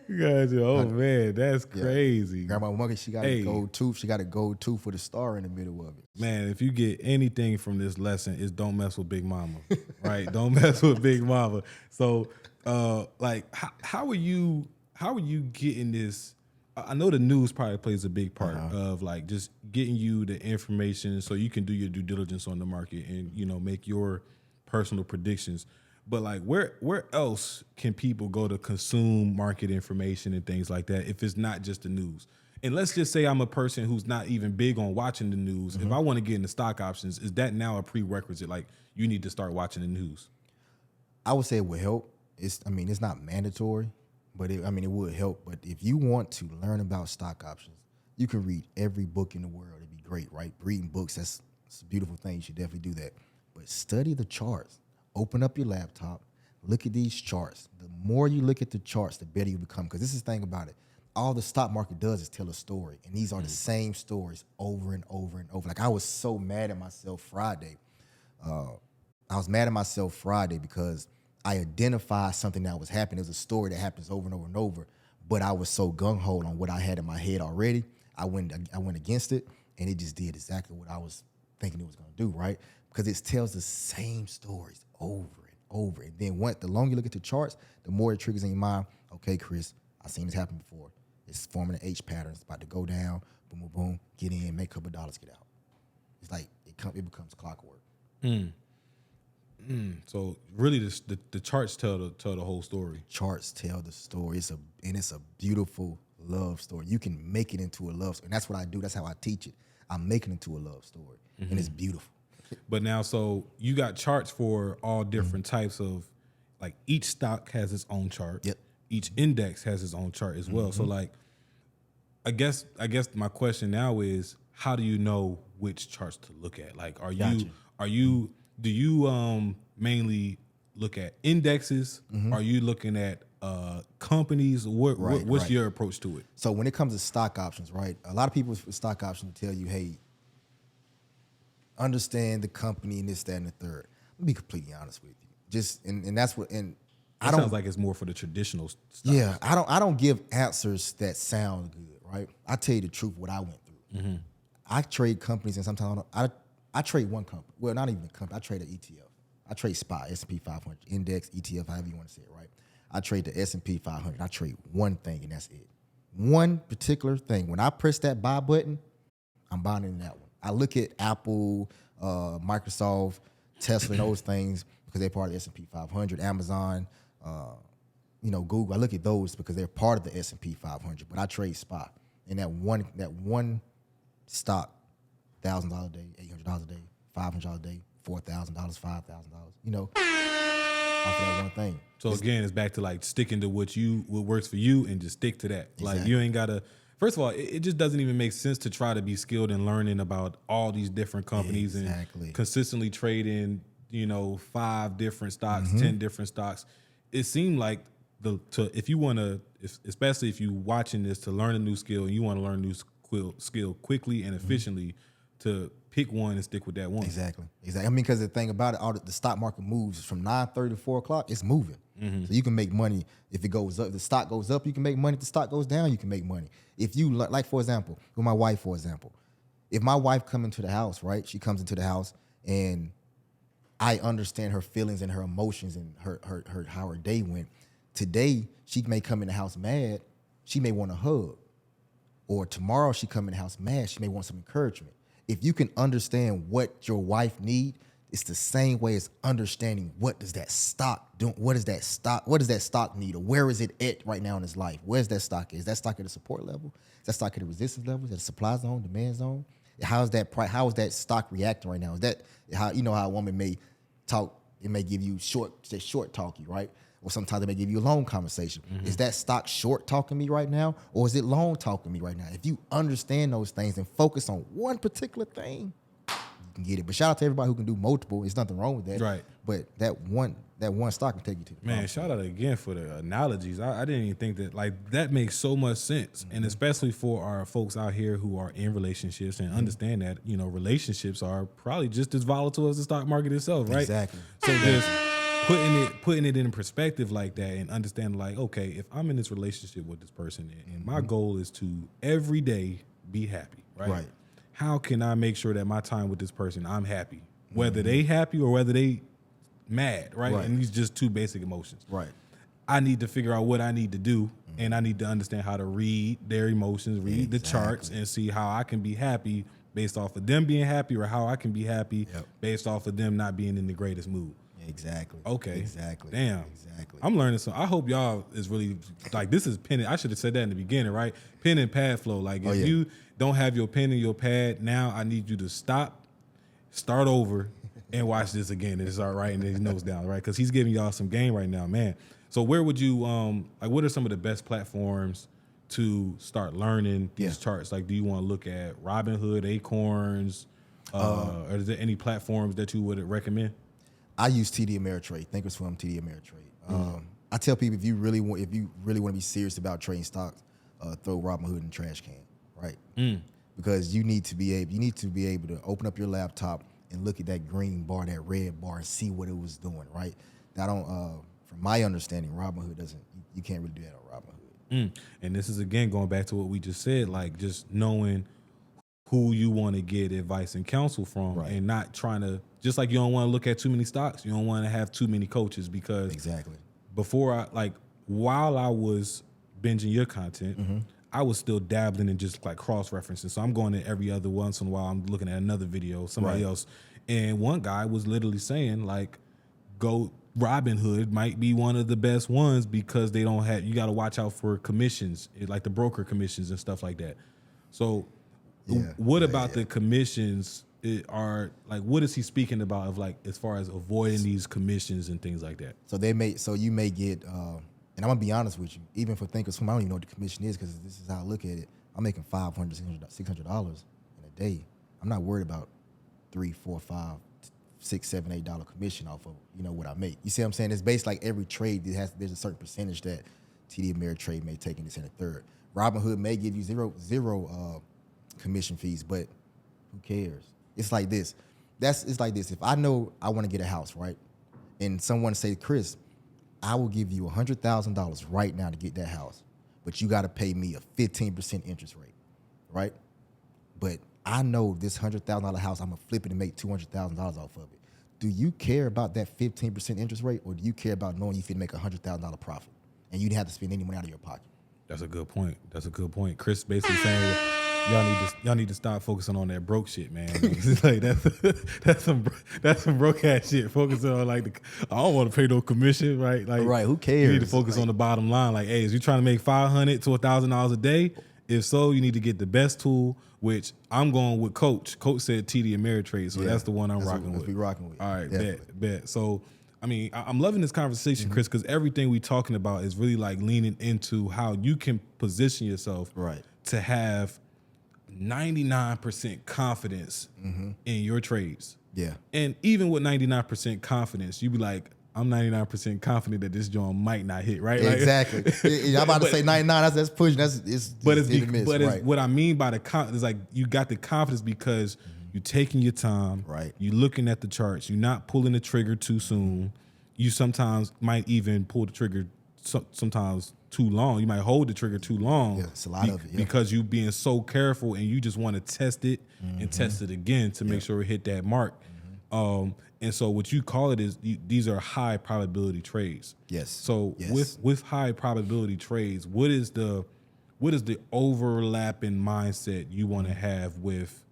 Gotcha. Oh man, that's crazy. Grandma Monkey, she got a gold tooth. She got a gold tooth with a star in the middle of it. Man, if you get anything from this lesson, it's don't mess with Big Mama, right? Don't mess with Big Mama. So, like, how are you getting this? I know the news probably plays a big part of like just getting you the information so you can do your due diligence on the market and make your personal predictions. But like, where else can people go to consume market information and things like that if it's not just the news? And let's just say I'm a person who's not even big on watching the news. If I want to get into stock options, is that now a prerequisite? Like, you need to start watching the news? I would say it would help. It's not mandatory, but it would help. But if you want to learn about stock options, you can read every book in the world. It'd be great, right? Reading books, that's a beautiful thing. You should definitely do that. But study the charts. Open up your laptop, look at these charts. The more you look at the charts, the better you become. Because this is the thing about it. All the stock market does is tell a story. And these are the same stories over and over and over. Like, I was so mad at myself Friday. Because I identified something that was happening. It was a story that happens over and over and over. But I was so gung-ho on what I had in my head already. I went against it, and it just did exactly what I was thinking it was going to do, right? Because it tells the same stories over and over. And then the longer you look at the charts, the more it triggers in your mind, okay, Chris, I've seen this happen before. It's forming an H pattern. It's about to go down, boom, boom, boom, get in, make a couple of dollars, get out. It's like it becomes clockwork. So really the charts tell the whole story. Charts tell the story. It's a beautiful love story. You can make it into a love story. And that's what I do. That's how I teach it. I make it into a love story. And it's beautiful. But now, so you got charts for all different types of, like, each stock has its own chart. Yep. Each index has its own chart as well. So, like, I guess my question now is, how do you know which charts to look at? Like, do you mainly look at indexes? Are you looking at companies? What's your approach to it? So when it comes to stock options, right? A lot of people with stock options tell you, hey, understand the company and this, that, and the third. I'll be completely honest with you. Sounds like it's more for the traditional stuff. Yeah, I don't give answers that sound good, right? I tell you the truth, what I went through. I trade companies, and sometimes I trade one company. Well, not even a company. I trade an ETF. I trade SPY, S&P 500, index, ETF, however you want to say it, right? I trade the S&P 500. I trade one thing, and that's it. One particular thing. When I press that buy button, I'm buying in that one. I look at Apple, Microsoft, Tesla, and those things because they're part of the S&P 500. Amazon, Google. I look at those because they're part of the S&P 500. But I trade SPY, and that one stock, $1,000 a day, $800 a day, $500 a day, $4,000, $5,000. off of that one thing. So again, it's back to like sticking to what works for you and just stick to that. Like you ain't gotta. First of all, it just doesn't even make sense to try to be skilled in learning about all these different companies and consistently trading, 5 different stocks, 10 different stocks. It seemed like if you want to, especially if you watching this to learn a new skill and you want to learn a new skill quickly and efficiently, to pick one and stick with that one. Exactly. I mean, because the thing about it, the stock market moves from 9:30 to 4 o'clock. It's moving, so you can make money if it goes up. If the stock goes up, you can make money. If the stock goes down, you can make money. If you like, for example, with my wife, if my wife come into the house, right? She comes into the house and I understand her feelings and her emotions and her how her day went. Today, she may come in the house mad. She may want a hug. Or tomorrow, she come in the house mad. She may want some encouragement. If you can understand what your wife need, it's the same way as understanding what does that stock do? What does that stock need? Or where is it at right now in his life? Where's that stock? Is that stock at a support level? Is that stock at a resistance level? Is that a supply zone, demand zone? How is that stock reacting right now? Is that how how a woman may talk? It may give you short talky, right? Or sometimes it may give you a long conversation. Is that stock short talking me right now, or is it long talking me right now? If you understand those things and focus on one particular thing, you can get it. But shout out to everybody who can do multiple. There's nothing wrong with that. Right. But that one stock can take you to the Man, shout out again for the analogies. I didn't even think that makes so much sense. And especially for our folks out here who are in relationships and understand that, relationships are probably just as volatile as the stock market itself, right? Exactly. So just putting it in perspective like that and understanding like, okay, if I'm in this relationship with this person and my goal is to every day be happy, right? Right. How can I make sure that my time with this person, I'm happy, whether they happy or whether they mad, right? And these just 2 basic emotions. Right. I need to figure out what I need to do, and I need to understand how to read their emotions, read the charts, and see how I can be happy based off of them being happy, or how I can be happy based off of them not being in the greatest mood. Exactly. Okay. Exactly. Damn. Exactly. I'm learning some. I hope y'all is really like this is pen. I should have said that in the beginning, right? Pen and pad flow. Like if you don't have your pen and your pad now, I need you to start over, and watch this again and start writing his notes down, right? Because he's giving y'all some game right now, man. So where would you what are some of the best platforms to start learning these charts? Like, do you want to look at Robinhood, Acorns, or is there any platforms that you would recommend? I use TD Ameritrade, Thinkorswim, TD Ameritrade. I tell people if you really want to be serious about trading stocks, throw Robinhood in the trash can, right? Because you need to be able to open up your laptop and look at that green bar, that red bar, and see what it was doing, right? I don't. From my understanding, Robinhood doesn't. You can't really do that on Robinhood. And this is again going back to what we just said, like just knowing who you want to get advice and counsel from, and not trying to, just like you don't want to look at too many stocks, you don't want to have too many coaches, because before while I was binging your content, I was still dabbling in just like cross-referencing. So I'm going to every other once in a while, I'm looking at another video, somebody else. And one guy was literally saying like, go Robinhood might be one of the best ones because they don't have, you got to watch out for commissions, like the broker commissions and stuff like that. So what about the commissions are like, what is he speaking about of like, as far as avoiding these commissions and things like that? So you may get, and I'm gonna be honest with you, even for Thinkorswim, I don't even know what the commission is, because this is how I look at it. I'm making $500, $600 in a day. I'm not worried about $3, $4, $5, $6, $7, $8 commission off of what I make. You see what I'm saying? It's based like every trade there's a certain percentage that TD Ameritrade may take in this and a third. Robinhood may give you zero commission fees, but who cares? It's like this. It's like this. If I know I want to get a house, right, and someone say, Chris, I will give you $100,000 right now to get that house, but you got to pay me a 15% interest rate, right? But I know this $100,000 house, I'm gonna flip it and make $200,000 off of it. Do you care about that 15% interest rate, or do you care about knowing you can make $100,000 profit and you didn't have to spend any money out of your pocket? That's a good point. Chris basically saying that y'all need to stop focusing on that broke shit, man. It's like that's some broke ass shit. Focusing on like I don't want to pay no commission, right? Like, right? Who cares? You need to focus on the bottom line. Like, hey, is you trying to make $500 to $1,000 a day? If so, you need to get the best tool, which I'm going with Coach. Coach said TD Ameritrade, so that's the one I'm rocking with. Be rocking with. All right, bet. So I mean, I'm loving this conversation, Chris, because everything we talking about is really like leaning into how you can position yourself Right. to have 99% confidence in your trades. Yeah. And even with 99% confidence, you be like, I'm 99% confident that this joint might not hit, right? Like- Exactly. I'm about to say 99. That's pushing. It's hit and miss, right. what I mean by the confidence is like you got the confidence because you're taking your time. Right. You're looking at the charts. You're not pulling the trigger too soon. You sometimes might even pull the trigger sometimes too long. You might hold the trigger too long. Yeah, it's a lot of it, yeah. Because you being so careful and you just want to test it and test it again to make sure it hit that mark. And so what you call it is these are high probability trades. Yes. So Yes. with high probability trades, what is the overlapping mindset you want to have with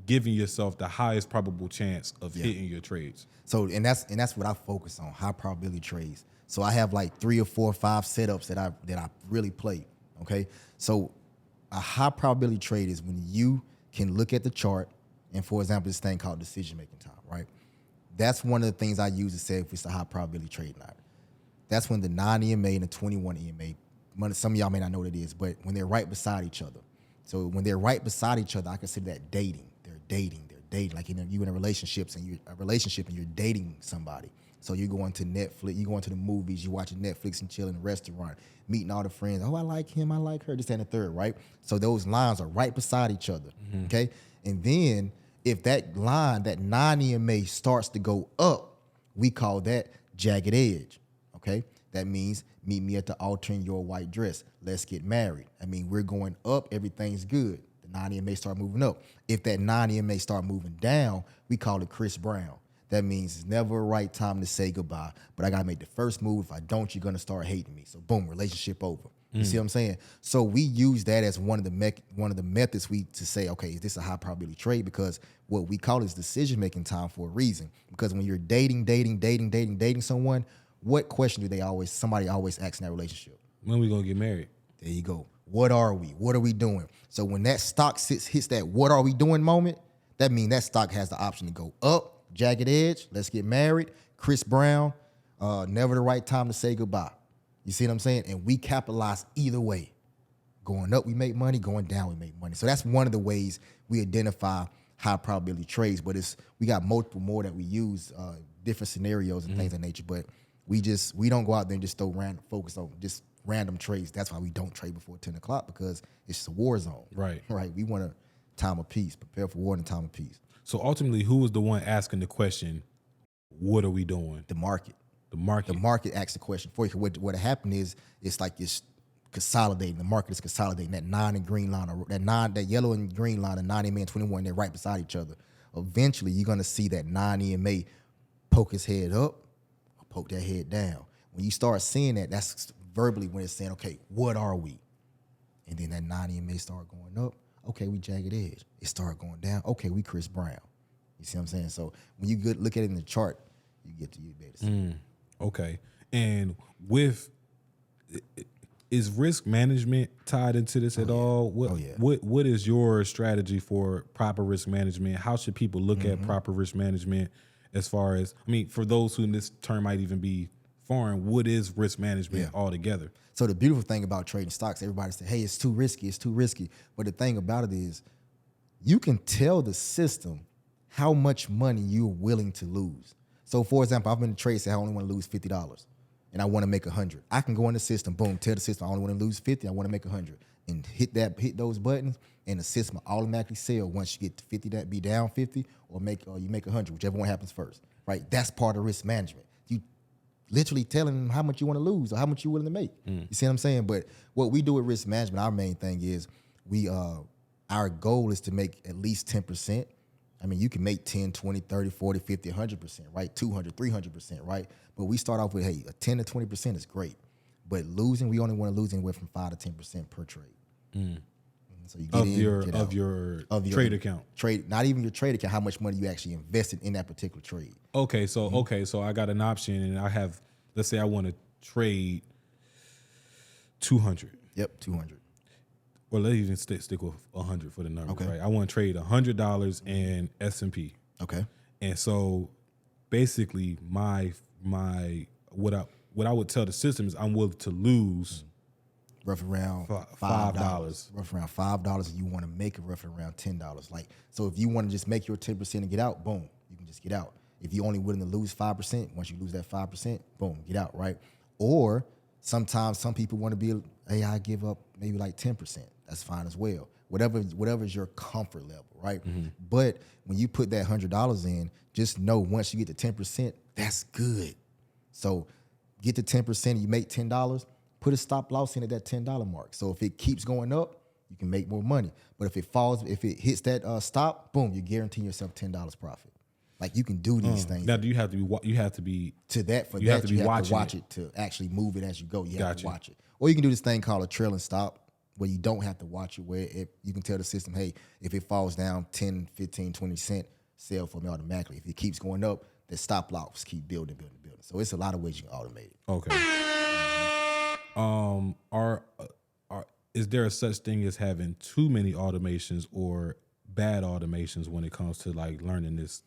giving yourself the highest probable chance of hitting your trades? So and that's what I focus on, high probability trades. So I have like 3 or 4 or 5 setups that I really play. Okay. So a high probability trade is when you can look at the chart and, for example, this thing called decision making time, right? That's one of the things I use to say if it's a high probability trade or not. That's when the 9 EMA and the 21 EMA, some of y'all may not know what it is, but when they're right beside each other. So when they're right beside each other, I consider that dating. They're dating. Like you in a relationship and you're dating somebody. So you're going to Netflix, you're going to the movies, you're watching Netflix and chilling in a restaurant, meeting all the friends. Oh, I like him, I like her, this, that, and the third, right? So those lines are right beside each other, okay? And then if that line, that 9 EMA starts to go up, we call that jagged edge, okay? That means meet me at the altar in your white dress. Let's get married. I mean, we're going up, everything's good. The 9 EMA start moving up. If that 9 EMA start moving down, we call it Chris Brown. That means it's never a right time to say goodbye, but I got to make the first move. If I don't, you're going to start hating me. So boom, relationship over. You see what I'm saying? So we use that as one of the methods to say, okay, is this a high probability trade? Because what we call is decision making time for a reason. Because when you're dating someone, what question do somebody always asks in that relationship? When we gonna get married? There you go. What are we? What are we doing? So when that stock hits that what are we doing moment, that means that stock has the option to go up, jagged edge, let's get married, Chris Brown, never the right time to say goodbye. You see what I'm saying? And we capitalize either way. Going up, we make money. Going down, we make money. So that's one of the ways we identify high probability trades. But we got multiple more that we use, different scenarios and things of that nature. But we don't go out there and just focus on just random trades. That's why we don't trade before 10 o'clock, because it's just a war zone. Right. Right. We want a time of peace, prepare for war and a time of peace. So ultimately, who was the one asking the question, what are we doing? The market. The market asks the question for you. What happened is it's like it's consolidating. The market is consolidating. That 9 and green line, or that yellow and green line, the 9 EMA and 21, they're right beside each other. Eventually, you're gonna see that 9 EMA poke his head up, or poke that head down. When you start seeing that, that's verbally when it's saying, okay, what are we? And then that 9 EMA start going up. Okay, we jagged edge. It start going down. Okay, we Chris Brown. You see what I'm saying? So when you look at it in the chart, you get to be able to see. Okay. And is risk management tied into this at all? What is your strategy for proper risk management? How should people look at proper risk management as far as, I mean, for those who this term might even be foreign, what is risk management altogether? So the beautiful thing about trading stocks, everybody say, hey, it's too risky. But the thing about it is you can tell the system how much money you're willing to lose. So, for example, I've been in trade, say I only want to lose $50 and I want to make 100. I can go in the system, boom, tell the system I only want to lose 50, I want to make 100, and hit those buttons, and the system will automatically sell once you get to 50, that be down 50, or you make 100, whichever one happens first, right? That's part of risk management. You literally telling them how much you want to lose or how much you're willing to make. You see what I'm saying? But what we do with risk management, our main thing is our goal is to make at least 10%. I mean, you can make 10, 20, 30, 40, 50, 100%, right? 200, 300%, right? But we start off with, hey, a 10 to 20% is great. But losing, we only want to lose anywhere from 5 to 10% per trade. So you get of your trade account. Trade, not even your trade account, how much money you actually invested in that particular trade. Okay, so I got an option and I have, let's say I want to trade 200. Yep, 200. Or let's even stick with 100 for the number, Okay. right? I want to trade $100 in S&P. Okay. And so basically my what I would tell the system is I'm willing to lose rough around $5. Rough around $5, and you want to make it rough around $10. Like, so if you want to just make your 10% and get out, boom, you can just get out. If you're only willing to lose 5%, once you lose that 5%, boom, get out, right? Or sometimes some people want to be, hey, I give up maybe like 10%. That's fine as well. Whatever is your comfort level, right? But when you put that $100 in, just know once you get to 10%, that's good. So get to 10%, you make $10, put a stop loss in at that $10 mark. So if it keeps going up, you can make more money. But if it hits that stop, boom, you're guaranteeing yourself $10 profit. Like, you can do these things. Now, do you have to be To that, for you that, have to be you have watching to watch it to actually move it as you go. You have to Gotcha. watch it. Or you can do this thing called a trailing stop, where you don't have to watch it, where you can tell the system, hey, if it falls down 10, 15, 20 cents, sell for me automatically. If it keeps going up, the stop loss keep building. So it's a lot of ways you can automate it. Okay. Is there a such thing as having too many automations or bad automations when it comes to like learning this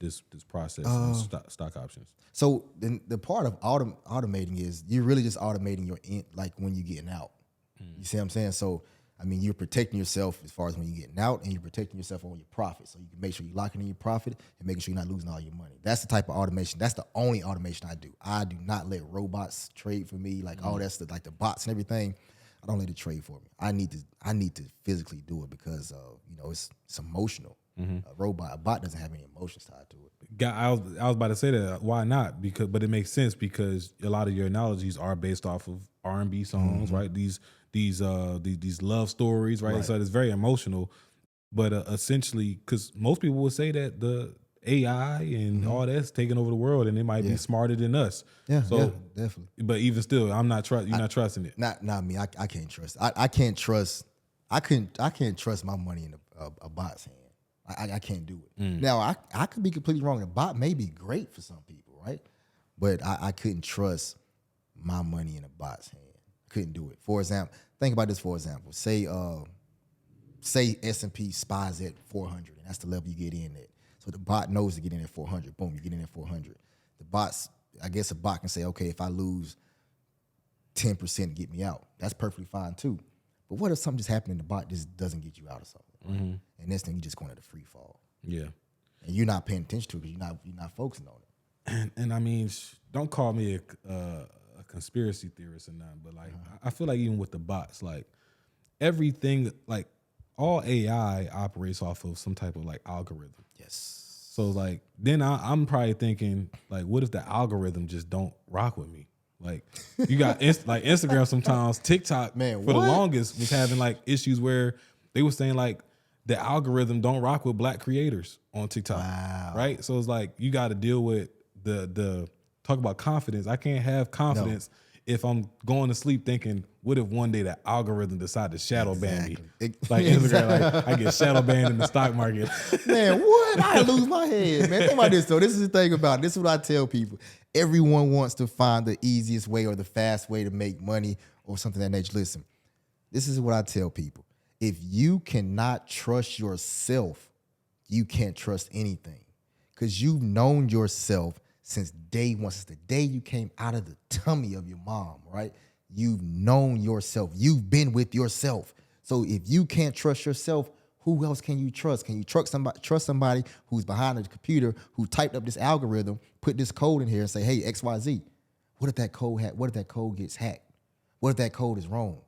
process of stock options? So the part of automating is you're really just automating your like when you're getting out. You see what I'm saying? So I mean, you're protecting yourself as far as when you're getting out, and you're protecting yourself on your profit. So you can make sure you're locking in your profit and making sure you're not losing all your money. That's the type of automation. That's the only automation I do. I do not let robots trade for me, like all that stuff, like the bots and everything. I don't let it trade for me. I need to physically do it because it's emotional. A bot doesn't have any emotions tied to it. I was about to say that. Why not? But it makes sense because a lot of your analogies are based off of R&B songs, right? These love stories, right? So it's very emotional. But essentially, because most people would say that the AI and all that's taking over the world, and it might be smarter than us. Yeah, so definitely. But even still, you're not trusting it. Not me. I can't trust. I can't trust. I can't trust my money in a bot's hand. I can't do it. Now I could be completely wrong. A bot may be great for some people, right? But I couldn't trust my money in a bot's hand. Couldn't do it. For example, think about this. For example, say S&P spies at 400, and that's the level you get in at. So the bot knows to get in at 400. Boom, you get in at 400. I guess a bot can say, okay, if I lose 10%, get me out. That's perfectly fine too. But what if something just happened and the bot just doesn't get you out of something? Right? And this thing, you just going at a free fall. Yeah. And you're not paying attention to it because you're not focusing on it. And I mean, don't call me a conspiracy theorist or nothing, but like I feel like even with the bots, like everything, like all AI operates off of some type of like algorithm. Yes. So like then I'm probably thinking like, what if the algorithm just don't rock with me? Like you got like Instagram sometimes, TikTok Man, for the what? longest was having like issues where they were saying like the algorithm don't rock with black creators on TikTok. Wow. Right? So it's like you got to deal with the talk about confidence. I can't have confidence if I'm going to sleep thinking, what if one day the algorithm decide to shadow ban me? Like Instagram, like I get shadow banned in the stock market. Man, what? I lose my head, man. Think about this though. This is the thing about it. This is what I tell people. Everyone wants to find the easiest way or the fast way to make money or something of that nature. Listen, this is what I tell people. If you cannot trust yourself, you can't trust anything. Because you've known yourself since day one, since the day you came out of the tummy of your mom, right? You've known yourself. You've been with yourself. So if you can't trust yourself, who else can you trust? Can you trust somebody who's behind the computer who typed up this algorithm, put this code in here and say, hey, XYZ, what if that code gets hacked? What if that code is wrong?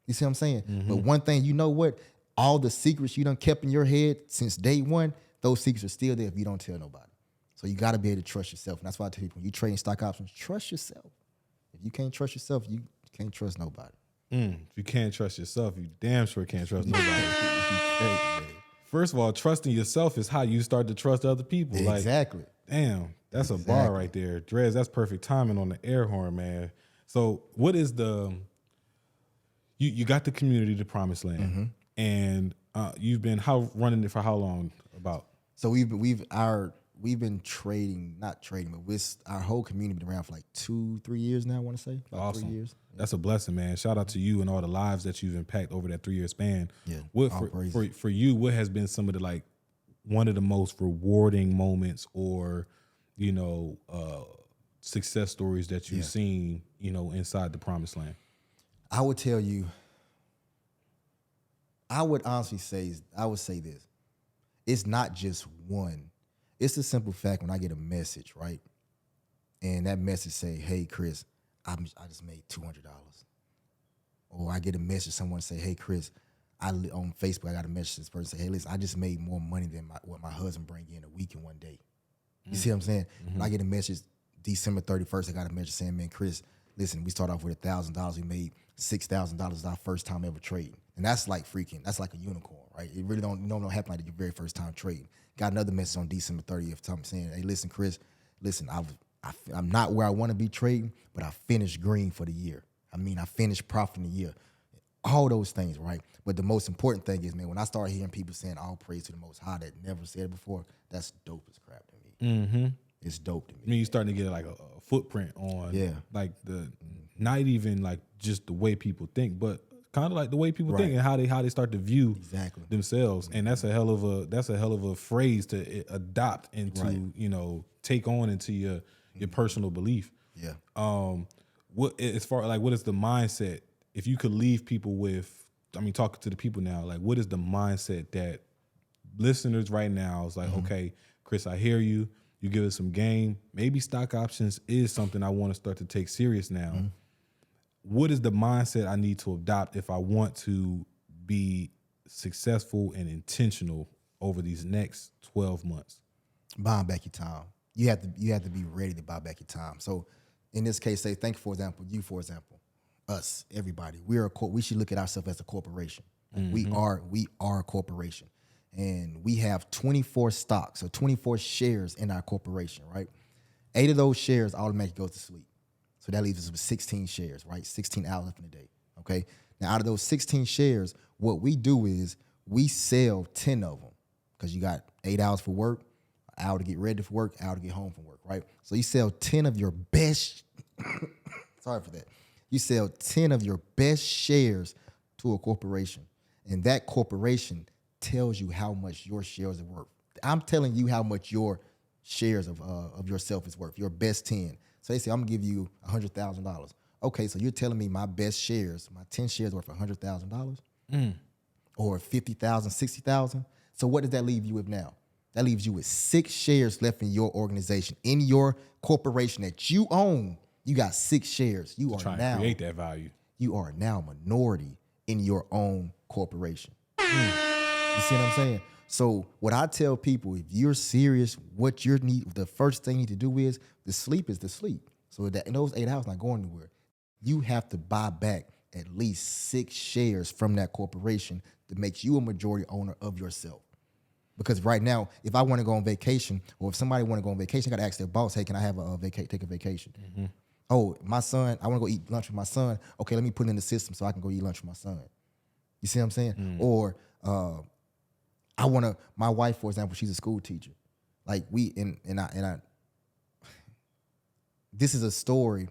You see what I'm saying? But one thing, you know what? All the secrets you done kept in your head since day one, those secrets are still there if you don't tell nobody. So you got to be able to trust yourself. And that's why I tell people, when you trade stock options, trust yourself. If you can't trust yourself, you can't trust nobody. If you can't trust yourself, you damn sure can't trust nobody. First of all, trusting yourself is how you start to trust other people. Exactly. Like, damn, that's a bar right there. Drez, that's perfect timing on the air horn, man. So what is you got the community, the promised land, and you've been running it for how long? About? So we've been not trading, but with our whole community been around for like 2-3 years now. I want to say about awesome. 3 years. That's a blessing, man. Shout out to you and all the lives that you've impacted over that 3-year span. Yeah. What for you? What has been some of the like one of the most rewarding moments, or success stories that you've seen, you know, inside the promised land? I would tell you, I would say this. It's not just one. It's the simple fact when I get a message, right? And that message say, hey, Chris, I just made $200. Or I get a message, someone say, hey, Chris, on Facebook, I got a message, this person say, hey, listen, I just made more money than what my husband bring in a week in one day. You see what I'm saying? When I get a message, December 31st, I got a message saying, man, Chris, listen, we started off with $1,000. We made $6,000 our first time ever trading. And that's like that's like a unicorn, right? It really don't happen like your very first time trading. Got another message on December 30th saying, hey, listen, Chris, listen, I'm not where I want to be trading, but I finished green for the year. I mean, I finished profiting the year. All those things, right? But the most important thing is, man, when I start hearing people saying all praise to the Most High that never said it before, that's dope as crap to me. It's dope to me. I mean, you're starting to get like a footprint on like not even like just the way people think, but kind of like the way people think and how they start to view themselves. And that's a hell of a phrase to adopt into, you know, take on into your personal belief. Yeah. What as far like what is the mindset? If you could leave people with, I mean, talking to the people now, like what is the mindset that listeners right now is like, okay, Chris, I hear you. You give us some game. Maybe stock options is something I want to start to take serious now. What is the mindset I need to adopt if I want to be successful and intentional over these next 12 months? Buying back your time. You have to be ready to buy back your time. So in this case, say, for example, us, everybody, we should look at ourselves as a corporation. We are a corporation. And we have 24 stocks, so 24 shares in our corporation, right? 8 of those shares automatically goes to sleep. So that leaves us with 16 shares, right? 16 hours left in the day, okay? Now, out of those 16 shares, what we do is we sell 10 of them because you got 8 hours for work, an hour to get ready for work, an hour to get home from work, right? So you sell 10 of your best, sorry for that. You sell 10 of your best shares to a corporation, and that corporation tells you how much your shares are worth. I'm telling you how much your shares of yourself is worth, your best 10. So they say, I'm gonna give you $100,000. Okay, so you're telling me my best shares, my 10 shares worth $100,000? Or 50,000, 60,000? So what does that leave you with now? That leaves you with 6 shares left in your organization, in your corporation that you own. You got 6 shares. You are now create that value. You are now a minority in your own corporation. You see what I'm saying? So what I tell people, if you're serious, the first thing you need to do is the sleep. So that in those 8 hours not going anywhere. You have to buy back at least 6 shares from that corporation that makes you a majority owner of yourself. Because right now, if I want to go on vacation, or if somebody want to go on vacation, I got to ask their boss, hey, can I have take a vacation? Oh, my son, I want to go eat lunch with my son. Okay, let me put it in the system so I can go eat lunch with my son. You see what I'm saying? Or my wife, for example, she's a school teacher. Like this is a story.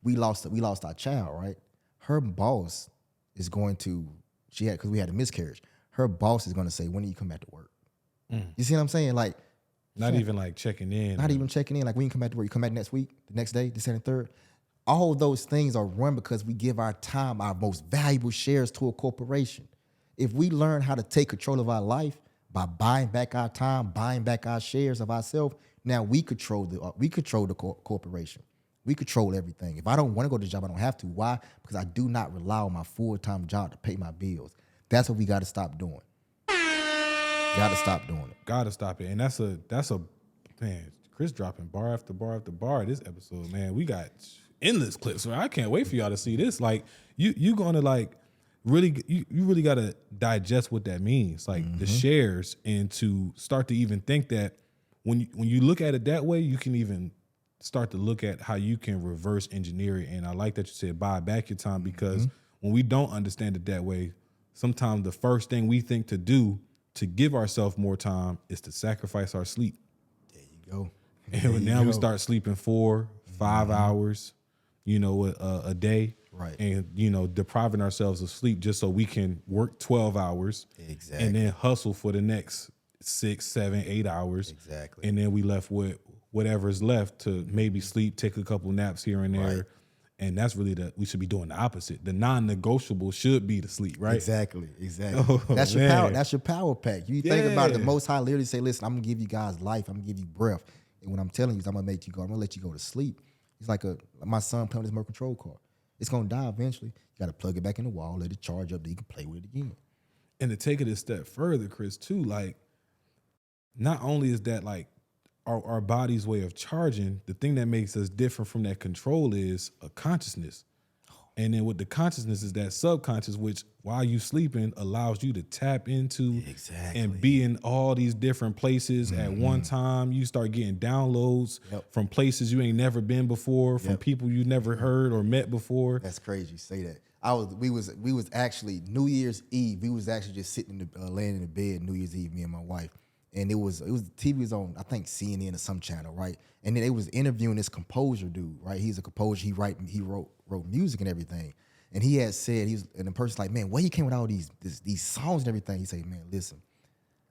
We lost our child, right? Her boss is going to, because we had a miscarriage. Her boss is going to say, when do you come back to work? You see what I'm saying? Like, not even like checking in. Not even checking in. Like, when you come back to work, you come back next week, the next day, the second, third. All those things are run because we give our time, our most valuable shares to a corporation. If we learn how to take control of our life by buying back our time, buying back our shares of ourselves, now we control the corporation. We control everything. If I don't want to go to the job, I don't have to. Why? Because I do not rely on my full-time job to pay my bills. That's what we got to stop doing. Got to stop doing it. Got to stop it. And that's a man, Chris dropping bar after bar after bar this episode, man. We got endless clips. I can't wait for y'all to see this. Like, you going to like really, you really got to digest what that means. Like the shares, and to start to even think that when you look at it that way, you can even start to look at how you can reverse engineer it. And I like that you said buy back your time, because when we don't understand it that way, sometimes the first thing we think to do to give ourselves more time is to sacrifice our sleep. There you go. And now we start sleeping 4-5 hours, a day. Right. And, depriving ourselves of sleep just so we can work 12 hours. Exactly. And then hustle for the next 6, 7, 8 hours. Exactly. And then we left with whatever's left to maybe sleep, take a couple naps here and there. Right. And that's really we should be doing the opposite. The non-negotiable should be to sleep, right? Exactly. Oh, That's your power. man. That's your power pack. You think about it, the Yeah. Most High literally say, listen, I'm gonna give you guys life. I'm gonna give you breath. And what I'm telling you is I'm gonna make you go. I'm gonna let you go to sleep. It's like my son playing his remote control car. It's gonna die eventually. You gotta plug it back in the wall, let it charge up, then you can play with it again. And to take it a step further, Chris, too, like, not only is that like our body's way of charging, the thing that makes us different from that control is a consciousness. And then with the consciousness is that subconscious, which while you sleeping allows you to tap into and be in all these different places at one time. You start getting downloads from places you ain't never been before, from people you never heard or met before. That's crazy you say that. We was actually New Year's Eve. We was actually just sitting in the laying in the bed New Year's Eve, me and my wife. And it was the TV was on, I think CNN or some channel, right? And then they was interviewing this composer dude, right? He's a composer. He wrote music and everything. And he had said and the person's like, man, where you came with all these songs and everything? He said, man, listen,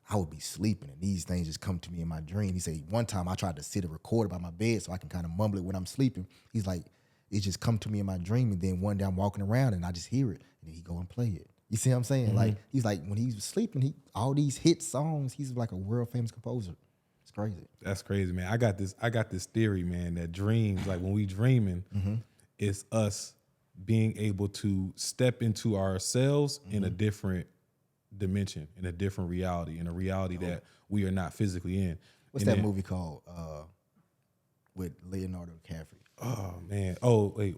I would be sleeping and these things just come to me in my dream. He said one time I tried to sit and record it by my bed so I can kind of mumble it when I'm sleeping. He's like, it just come to me in my dream, and then one day I'm walking around and I just hear it, and then he go and play it. You see what I'm saying? Like he's like when he was sleeping, all these hit songs. He's like a world famous composer. It's crazy. That's crazy, man. I got this theory, man, that dreams, like when we dreaming, it's us being able to step into ourselves in a different dimension, in a different reality, in a reality that we are not physically in. What's And that then- movie called with Leonardo DiCaprio? Oh man. Oh wait.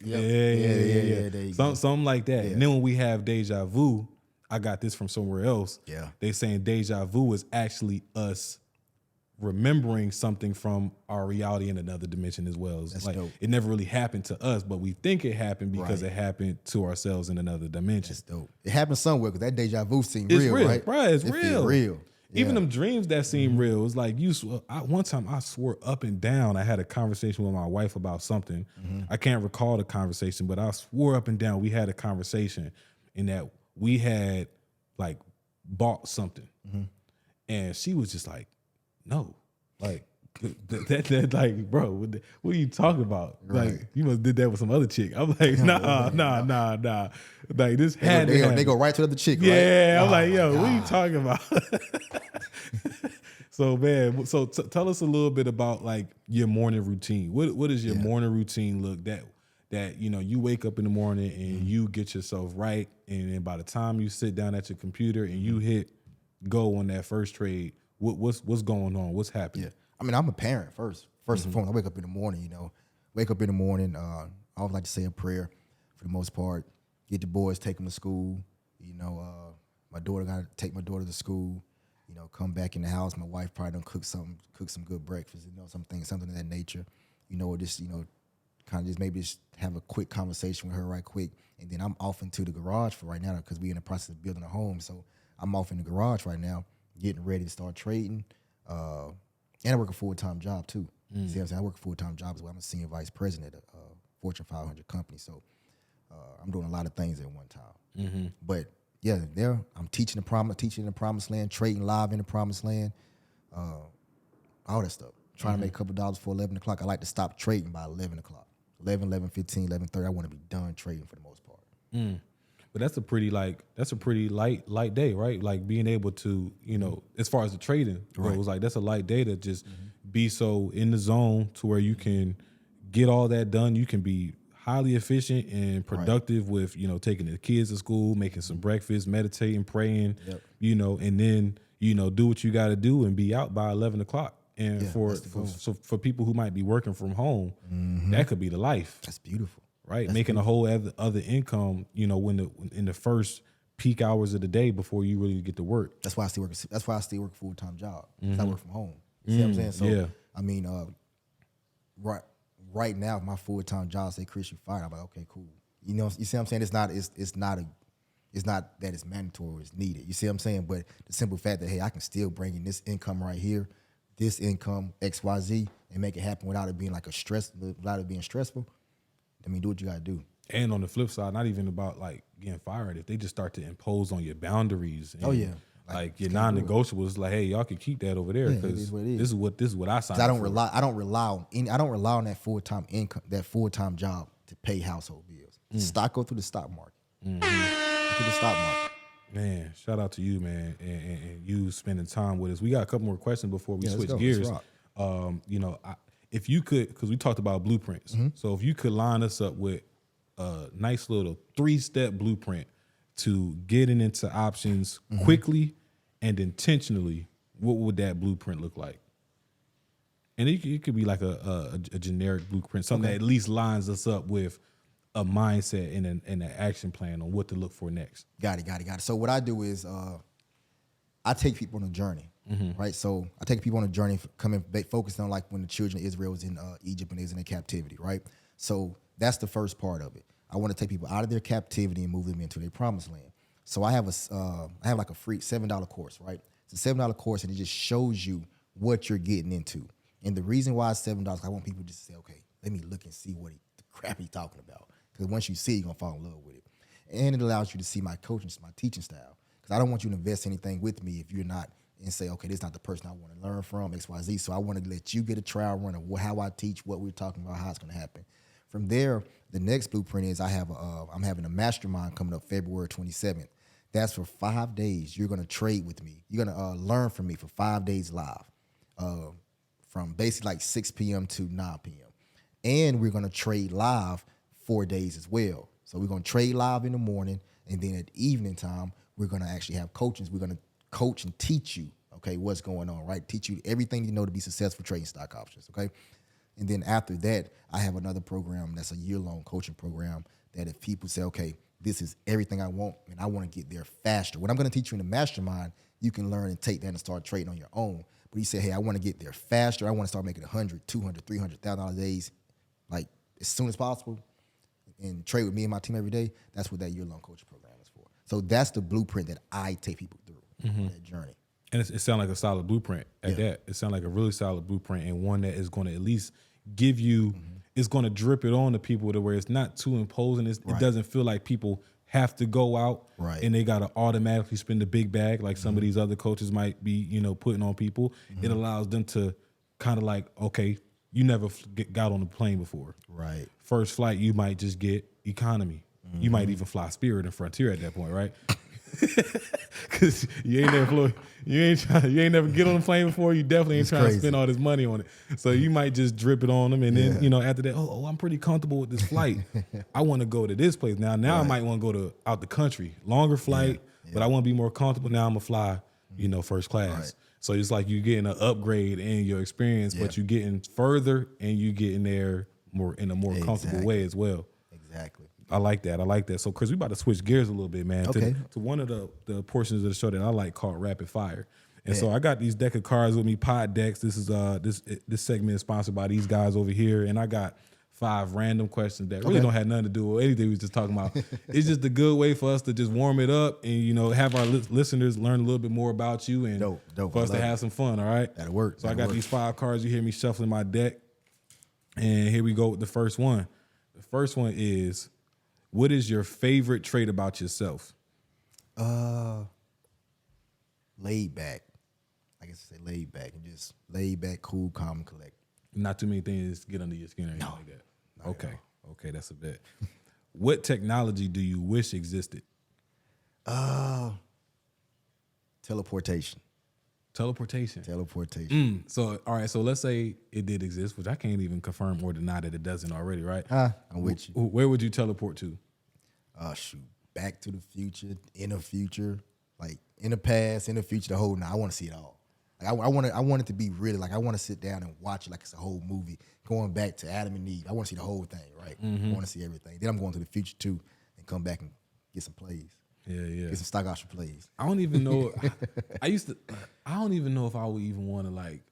Yeah. Yeah. There you go. Something like that. Yeah. And then when we have deja vu, I got this from somewhere else. Yeah. They saying deja vu is actually us remembering something from our reality in another dimension as well. It's That's like dope. it never really happened to us, but we think it happened because Right. it happened to ourselves in another dimension. It's dope. It happened somewhere because that deja vu seemed It's real, real, right? right? It's It feel real. real. Even Yeah. them dreams that seem real. It's like one time I swore up and down. I had a conversation with my wife about something. I can't recall the conversation, but I swore up and down we had a conversation in that we had like bought something, and she was just like, "No, like that like, bro, what are you talking about? Right. Like you must did that with some other chick." I'm like, nah. Like this had to happen. They go right to the other chick, right? Yeah, I'm Oh, like, my yo, what are you God. talking about? So, man, tell us a little bit about like your morning routine. What does your morning routine look that you wake up in the morning and you get yourself right, and then by the time you sit down at your computer and you hit go on that first trade, what's going on? What's happening? Yeah. I mean, I'm a parent first. First and foremost, I wake up in the morning, Wake up in the morning, I always like to say a prayer for the most part. Get the boys, take them to school. My daughter got to take my daughter to school. Come back in the house. My wife probably done cook some good breakfast, something of that nature. Or just, kind of just maybe just have a quick conversation with her right quick. And then I'm off into the garage for right now because we're in the process of building a home. So I'm off in the garage right now, getting ready to start trading. And I work a full-time job too. See what I'm saying? I work a full-time job as well. I'm a senior vice president at a Fortune 500 company. So I'm doing a lot of things at one time. But yeah, I'm teaching in the promised land, trading live in the promised land, all that stuff. Trying to make a couple dollars before 11 o'clock. I like to stop trading by 11 o'clock. 11:15, 11:30. I want to be done trading for the most part. But that's a pretty light day, right? Like being able to, as far as the trading goes, like that's a light day to just be so in the zone to where you can get all that done. You can be highly efficient and productive with, taking the kids to school, making some breakfast, meditating, praying, and then, do what you got to do and be out by 11 o'clock. And for people who might be working from home, that could be the life. That's beautiful. Right, making a whole other income, in the first peak hours of the day before you really get to work. That's why I still work a full-time job. 'Cause I work from home. You see what I'm saying? So yeah. I mean, right now my full-time job say Chris, you fired. I'm like, okay, cool. You see what I'm saying? It's not that it's mandatory or it's needed. You see what I'm saying? But the simple fact that hey, I can still bring in this income right here, this income XYZ, and make it happen without it being without it being stressful. I mean, do what you gotta do. And on the flip side, not even about like getting fired. If they just start to impose on your boundaries, and, Like your non-negotiables, like, hey, y'all can keep that over there Yeah, it because is what it is. this is what I signed. I up don't for. rely. I don't rely on that full-time income, that full-time job to pay household bills. Stock go through the stock market. Go through the stock market. Man, shout out to you, man, and you spending time with us. We got a couple more questions before we Yeah, let's switch go. gears. Let's If you could, because we talked about blueprints, so if you could line us up with a nice little 3-step blueprint to getting into options quickly and intentionally, what would that blueprint look like? And it could be like a generic blueprint, something that at least lines us up with a mindset and an action plan on what to look for next. Got it. So what I do is I take people on a journey, right? So I take people on a journey focused on like when the children of Israel was in Egypt and they was in their captivity, right? So that's the first part of it. I want to take people out of their captivity and move them into their promised land. So I have like a free $7 course, right? It's a $7 course and it just shows you what you're getting into. And the reason why it's $7, I want people just to say, okay, let me look and see the crap he's talking about. Because once you see it, you're going to fall in love with it. And it allows you to see my teaching style. Because I don't want you to invest anything with me if you're not, and say, okay, this is not the person I want to learn from, X, Y, Z. So I want to let you get a trial run of how I teach, what we're talking about, how it's going to happen. From there, the next blueprint is I'm having a mastermind coming up February 27th. That's for 5 days. You're going to trade with me. You're going to learn from me for 5 days live, from basically like 6 p.m. to 9 p.m. And we're going to trade live 4 days as well. So we're going to trade live in the morning, and then at evening time, we're going to actually have coachings. We're going to coach and teach you, okay, what's going on, right? Teach you everything you know to be successful trading stock options, okay? And then after that, I have another program that's a year-long coaching program that if people say, okay, this is everything I want, and I want to get there faster. What I'm going to teach you in the mastermind, you can learn and take that and start trading on your own. But you say, hey, I want to get there faster. I want to start making $100,000, $200,000, $300,000 days, like as soon as possible, and trade with me and my team every day. That's what that year-long coaching program is for. So that's the blueprint that I take people through on that journey. And it sounds like a solid blueprint at that. It sounds like a really solid blueprint and one that is going to at least give you, it's going to drip it on to people to where it's not too imposing. It doesn't feel like people have to go out and they got to automatically spend the big bag like some of these other coaches might be, putting on people. It allows them to kind of like, okay, you never got on the plane before. Right. First flight, you might just get economy. You might even fly Spirit and Frontier at that point, right? Because you ain't never get on the plane before. You definitely ain't trying to spend all this money on it. So you might just drip it on them, and then after that, I'm pretty comfortable with this flight. I want to go to this place now. I might want to go to out the country, longer flight, but I want to be more comfortable. Now I'm gonna fly, first class. Right. So it's like you're getting an upgrade in your experience, but you're getting further and you getting there in a more comfortable way as well. Exactly. I like that. So, Chris, we about to switch gears a little bit, man, okay. to one of the portions of the show that I like called Rapid Fire. And so I got these deck of cards with me, Pod Decks. This is this segment is sponsored by these guys over here, and I got 5 random questions that really don't have nothing to do with anything we was just talking about. It's just a good way for us to just warm it up and have our listeners learn a little bit more about you and dope. for us to have some fun. All right, that'll work. So I got these 5 cards. You hear me shuffling my deck, and here we go with the first one. The first one is, what is your favorite trait about yourself? Laid back. I guess I say laid back and just laid back, cool, calm, and collected. Not too many things get under your skin or anything like that. Okay, that's a bet. What technology do you wish existed? Teleportation. So, all right, so let's say it did exist, which I can't even confirm or deny that it doesn't already, right? I'm with you. Where would you teleport to? Back to the future, in the future, like in the past, in the future, the whole. I want to see it all. Like I want it to be really like I want to sit down and watch it like it's a whole movie, going back to Adam and Eve. I want to see the whole thing, right? I want to see everything. Then I'm going to the future too, and come back and get some plays. Yeah. Get some stock option plays. I don't even know. I don't even know if I would even want to like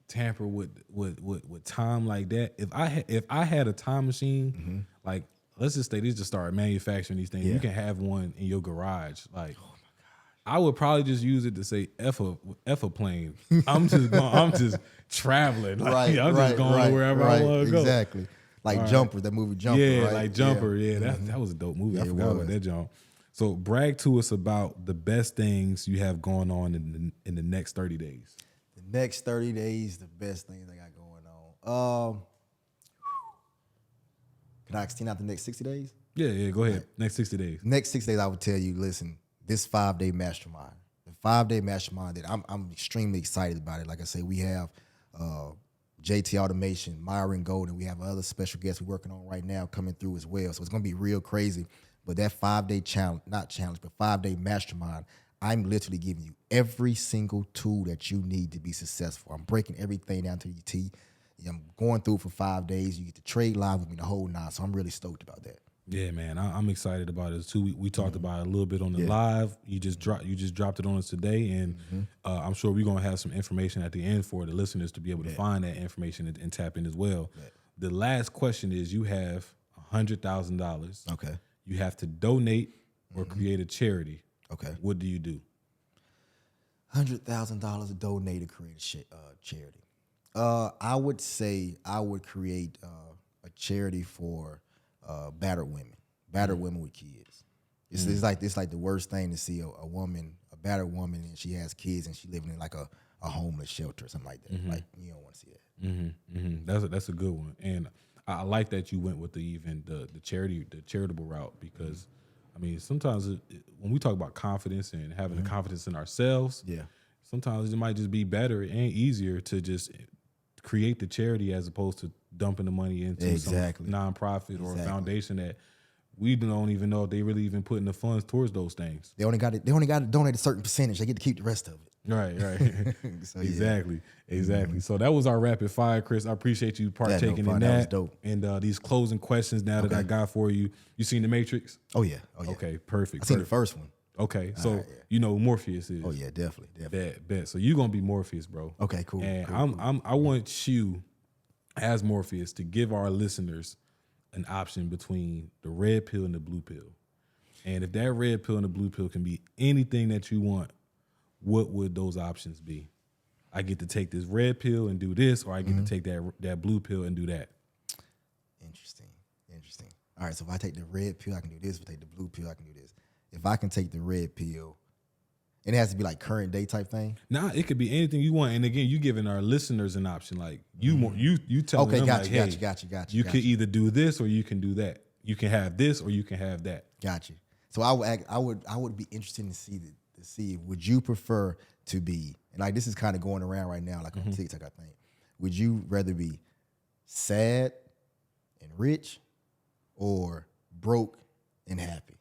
tamper with time like that. If I had a time machine, like let's just say they just start manufacturing these things. You can have one in your garage. Like, oh my God, I would probably just use it to say F a plane. I'm just traveling. Like, I'm just going wherever I want to go. Exactly. Like Jumper, that movie Jumper. Yeah, right? like Jumper. Yeah, that was a dope movie. I forgot about that jump. So brag to us about the best things you have going on in the next 30 days. The next 30 days, the best things I got going on. Can I extend out the next 60 days? Yeah, go ahead. Next 60 days. Next 6 days, I would tell you, listen, this 5-day mastermind, the 5-day mastermind that I'm extremely excited about it. Like I say, we have JT Automation, Myron Golden. We have other special guests we're working on right now coming through as well. So it's going to be real crazy. But that 5-day challenge, not challenge, but 5-day mastermind, I'm literally giving you every single tool that you need to be successful. I'm breaking everything down to your T. I'm going through for 5 days. You get to trade live with me the whole night. So I'm really stoked about that. Yeah, man, I'm excited about it too. We talked about it a little bit on the live. You just dropped it on us today, and I'm sure we're gonna have some information at the end for the listeners to be able to find that information and tap in as well. The last question is: you have $100,000. Okay. You have to donate or create a charity. Okay. What do you do? $100,000 to donate to create a charity. I would say I would create a charity for battered women with kids. It's like the worst thing to see a battered woman, and she has kids and she living in like a homeless shelter or something like that. Like, you don't want to see that. That's a good one, and I like that you went with the charitable route, because I mean sometimes when we talk about confidence and having the confidence in ourselves, sometimes it might just be better and easier to just create the charity as opposed to dumping the money into some nonprofit or a foundation that we don't even know if they really even putting the funds towards those things. They only got to donate a certain percentage. They get to keep the rest of it. Right. So, Exactly. So that was our rapid fire, Chris. I appreciate you partaking in that. That was dope. And these closing questions now that I got for you. You seen The Matrix? Oh yeah. Okay, perfect. I seen the first one. Okay, so you know who Morpheus is. Oh yeah, definitely. Bet. So you're gonna be Morpheus, bro. Okay, cool. And cool. I want you, as Morpheus, to give our listeners an option between the red pill and the blue pill. And if that red pill and the blue pill can be anything that you want, what would those options be? I get to take this red pill and do this, or I get to take that blue pill and do that. Interesting. All right, so if I take the red pill, I can do this. If I take the blue pill, I can do this. If I can take the red pill, and it has to be like current day type thing. Nah, it could be anything you want. And again, you giving our listeners an option. Like you telling them, got you. You could either do this or you can do that. You can have this or you can have that. Got you. So I would be interested to see would you prefer to be, and like this is kind of going around right now, like on TikTok, I think. Would you rather be sad and rich or broke and happy?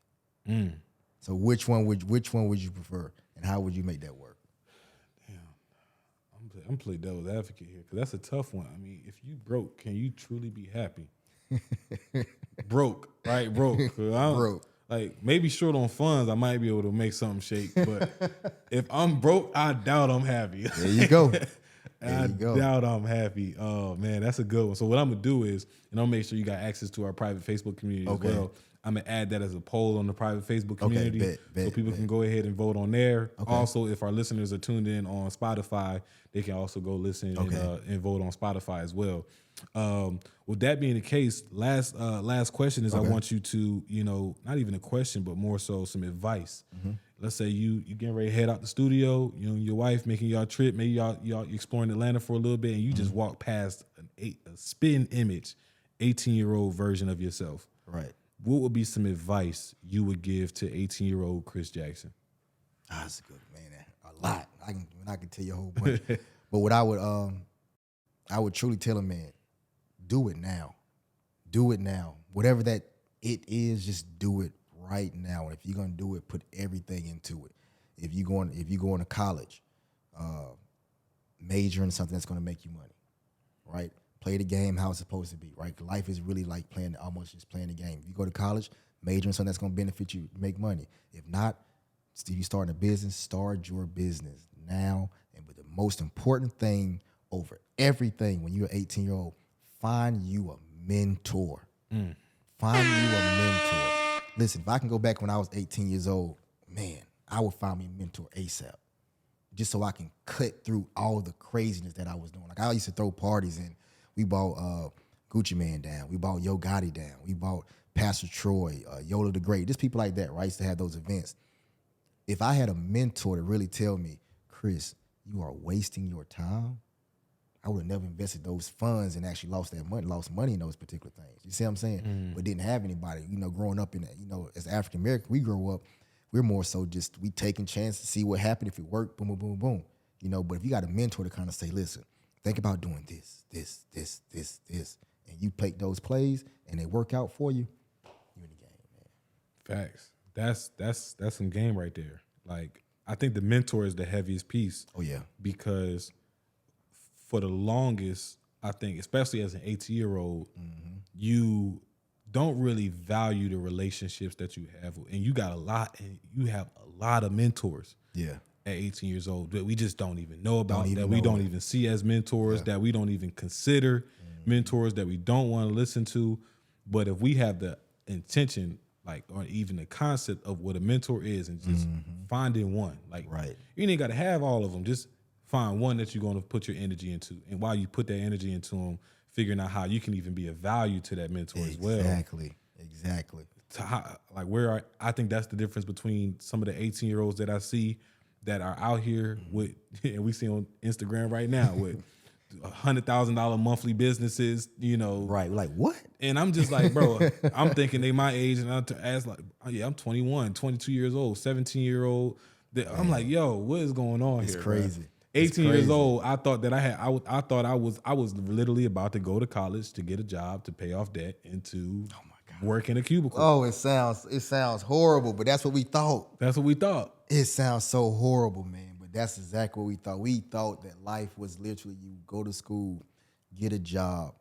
So which one would you prefer, and how would you make that work? Damn, I'm playing devil's advocate here because that's a tough one. I mean, if you broke, can you truly be happy? Broke, right? Broke. Broke. Like maybe short on funds, I might be able to make something shake. But if I'm broke, I doubt I'm happy. There you go. I doubt I'm happy. Oh man, that's a good one. So what I'm gonna do is, and I'll make sure you got access to our private Facebook community as well. I'm gonna add that as a poll on the private Facebook community, so people can go ahead and vote on there. Also, if our listeners are tuned in on Spotify, they can also go listen and vote on Spotify as well. With that being the case, last question is I want you to, not even a question, but more so some advice. Let's say you getting ready to head out the studio, you and your wife making y'all trip, maybe y'all exploring Atlanta for a little bit, and you just walk past a spin image, 18-year-old version of yourself. Right. What would be some advice you would give to 18-year-old Chris Jackson? That's a good man. A lot. I can tell you a whole bunch. But what I would truly tell a man, do it now. Do it now. Whatever that it is, just do it right now. And if you're gonna do it, put everything into it. If you're going to college, major in something that's gonna make you money, right? Play the game how it's supposed to be, right? Life is really like almost just playing the game. If you go to college, major in something that's gonna benefit you, make money. If not, you starting a business, start your business now. And but the most important thing over everything when you're an 18-year-old, find you a mentor. Find you a mentor. Listen, if I can go back when I was 18 years old, man, I would find me a mentor ASAP. Just so I can cut through all the craziness that I was doing. Like I used to throw parties and we bought Gucci Man down. We bought Yo Gotti down. We bought Pastor Troy, Yola the Great. Just people like that, right? Used to have those events. If I had a mentor to really tell me, Chris, you are wasting your time, I would have never invested those funds and actually lost money in those particular things. You see what I'm saying? But didn't have anybody, growing up in that, as African American, we grow up, we're more so just, we taking chances to see what happened. If it worked, boom, boom, boom, boom. But if you got a mentor to kind of say, listen, think about doing this, and you take those plays and they work out for you, you're in the game, man. Facts. That's some game right there. Like, I think the mentor is the heaviest piece. Oh, yeah. Because for the longest, I think, especially as an 18-year-old, you don't really value the relationships that you have, and you have a lot of mentors. Yeah. At 18 years old that we just don't even know about, that we know don't it. even see as mentors, that we don't even consider mentors, that we don't want to listen to. But if we have the intention, like, or even the concept of what a mentor is, and just finding one, like, Right. you ain't got to have all of them. Just find one that you're going to put your energy into, and while you put that energy into them, figuring out how you can even be of value to that mentor as well. Exactly. I think that's the difference between some of the 18-year-olds that I see that are out here with, and we see on Instagram right now with $100,000 monthly businesses, Right. Like, what? And I'm just like, bro, I'm thinking they my age, and I ask like, oh yeah, I'm 21, 22 years old, 17-year-old. I'm like, yo, what is going on here? It's crazy. Bro? 18 years old, I thought that I thought I was literally about to go to college to get a job, to pay off debt, and to work in a cubicle. Oh, it sounds horrible, but that's what we thought. That's what we thought. It sounds so horrible, man, but that's exactly what we thought. We thought that life was literally you go to school, get a job,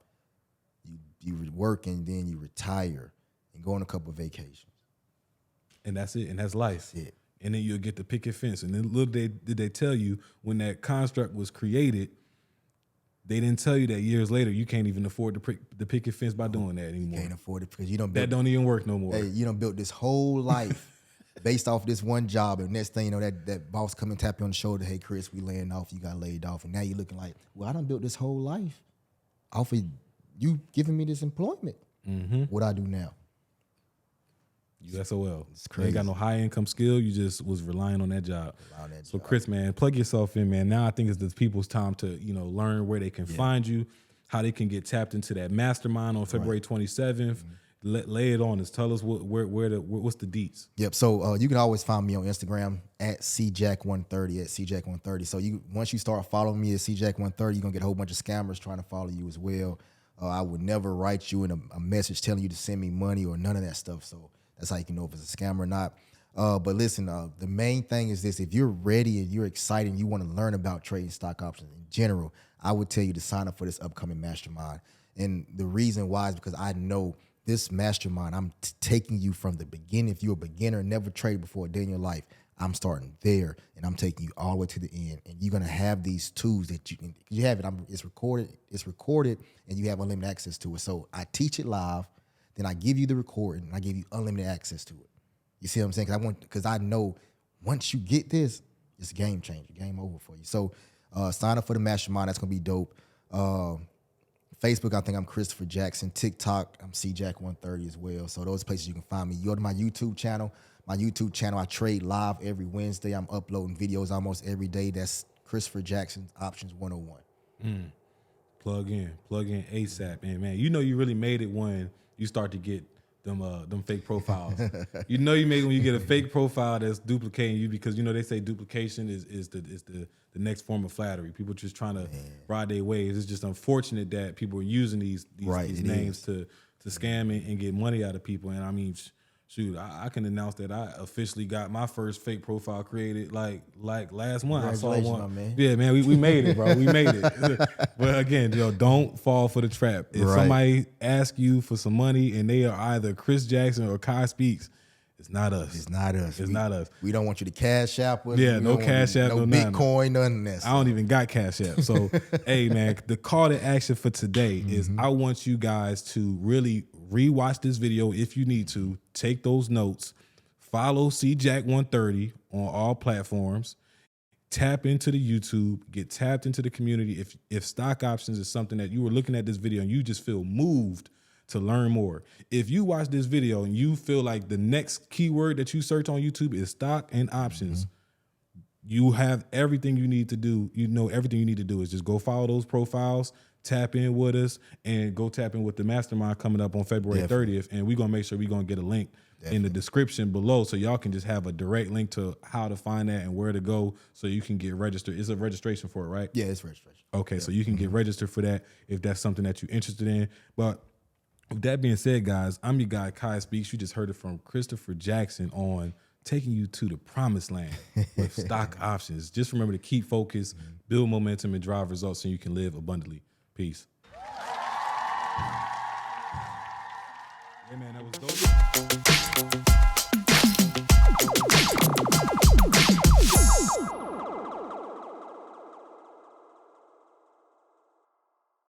you work, and then you retire and go on a couple of vacations. And that's it. And that's life. That's it. And then you'll get the picket fence. And then little did they tell you, when that construct was created, they didn't tell you that years later you can't even afford the picket fence by doing that anymore. You can't afford it because you don't. That don't even work no more. Hey, you done built this whole life based off this one job, and next thing you know, that boss come and tap you on the shoulder. Hey, Chris, we laying off. You got laid off, and now you're looking like, well, I done built this whole life off of you giving me this employment. What I do now? USOL. It's You crazy. ain't got no high income skill. You just was relying on that job. So Chris, man, plug yourself in, man. Now I think it's the people's time to, learn where they can find you, how they can get tapped into that mastermind on February 27th. Lay it on us. Tell us what's the deets. Yep. So you can always find me on Instagram at cjack130 at cjack130. So once you start following me at cjack130, you're gonna get a whole bunch of scammers trying to follow you as well. I would never write you in a message telling you to send me money or none of that stuff. So that's how you can know if it's a scam or not. But listen, the main thing is this: if you're ready and you're excited and you want to learn about trading stock options in general, I would tell you to sign up for this upcoming mastermind. And the reason why is because I know this mastermind, I'm taking you from the beginning. If you're a beginner, never traded before a day in your life, I'm starting there, and I'm taking you all the way to the end. And you're gonna have these tools that you have it. It's recorded, and you have unlimited access to it. So I teach it live, then I give you the recording, and I give you unlimited access to it. You see what I'm saying? Because I know once you get this, it's a game changer, game over for you. So sign up for the mastermind. That's gonna be dope. Facebook, I think I'm Christopher Jackson. TikTok, I'm cjack130 as well. So those places you can find me. You go to my YouTube channel. My YouTube channel, I trade live every Wednesday. I'm uploading videos almost every day. That's Christopher Jackson Options 101. Plug in ASAP, man. You know you really made it when you start to get them fake profiles. You know you made it when you get a fake profile that's duplicating you, because they say duplication is the next form of flattery. People just trying to ride their waves. It's just unfortunate that people are using these names to scam and get money out of people. And I mean, shoot, I can announce that I officially got my first fake profile created like last month. I saw one. My man. Yeah, man, we made it, bro. We made it. But again, don't fall for the trap. If somebody asks you for some money and they are either Chris Jackson or Kai Speaks, it's not us. It's not us. It's not us. We don't want you to cash app us. Yeah, no cash app, no nothing. Bitcoin, none of that. I don't even got Cash App. So, hey, man, the call to action for today is I want you guys to really rewatch this video if you need to. Take those notes. Follow CJack130 on all platforms. tap into the YouTube, get tapped into the community. If stock options is something that you were looking at this video and you just feel moved to learn more. If you watch this video and you feel like the next keyword that you search on YouTube is stock and options, you have everything you need to do. You know, everything you need to do is just go follow those profiles, tap in with us, and go tap in with the mastermind coming up on February 30th. And we're going to make sure we're going to get a link in the description below so y'all can just have a direct link to how to find that and where to go so you can get registered. It's a registration for it, right? Yeah, it's registration. Okay, so you can get registered for that if that's something that you're interested in. But with that being said, guys, I'm your guy, Kai Speaks. You just heard it from Christopher Jackson on taking you to the promised land with stock options. Just remember to keep focused, build momentum, and drive results so you can live abundantly. Peace. Hey, man, that was dope.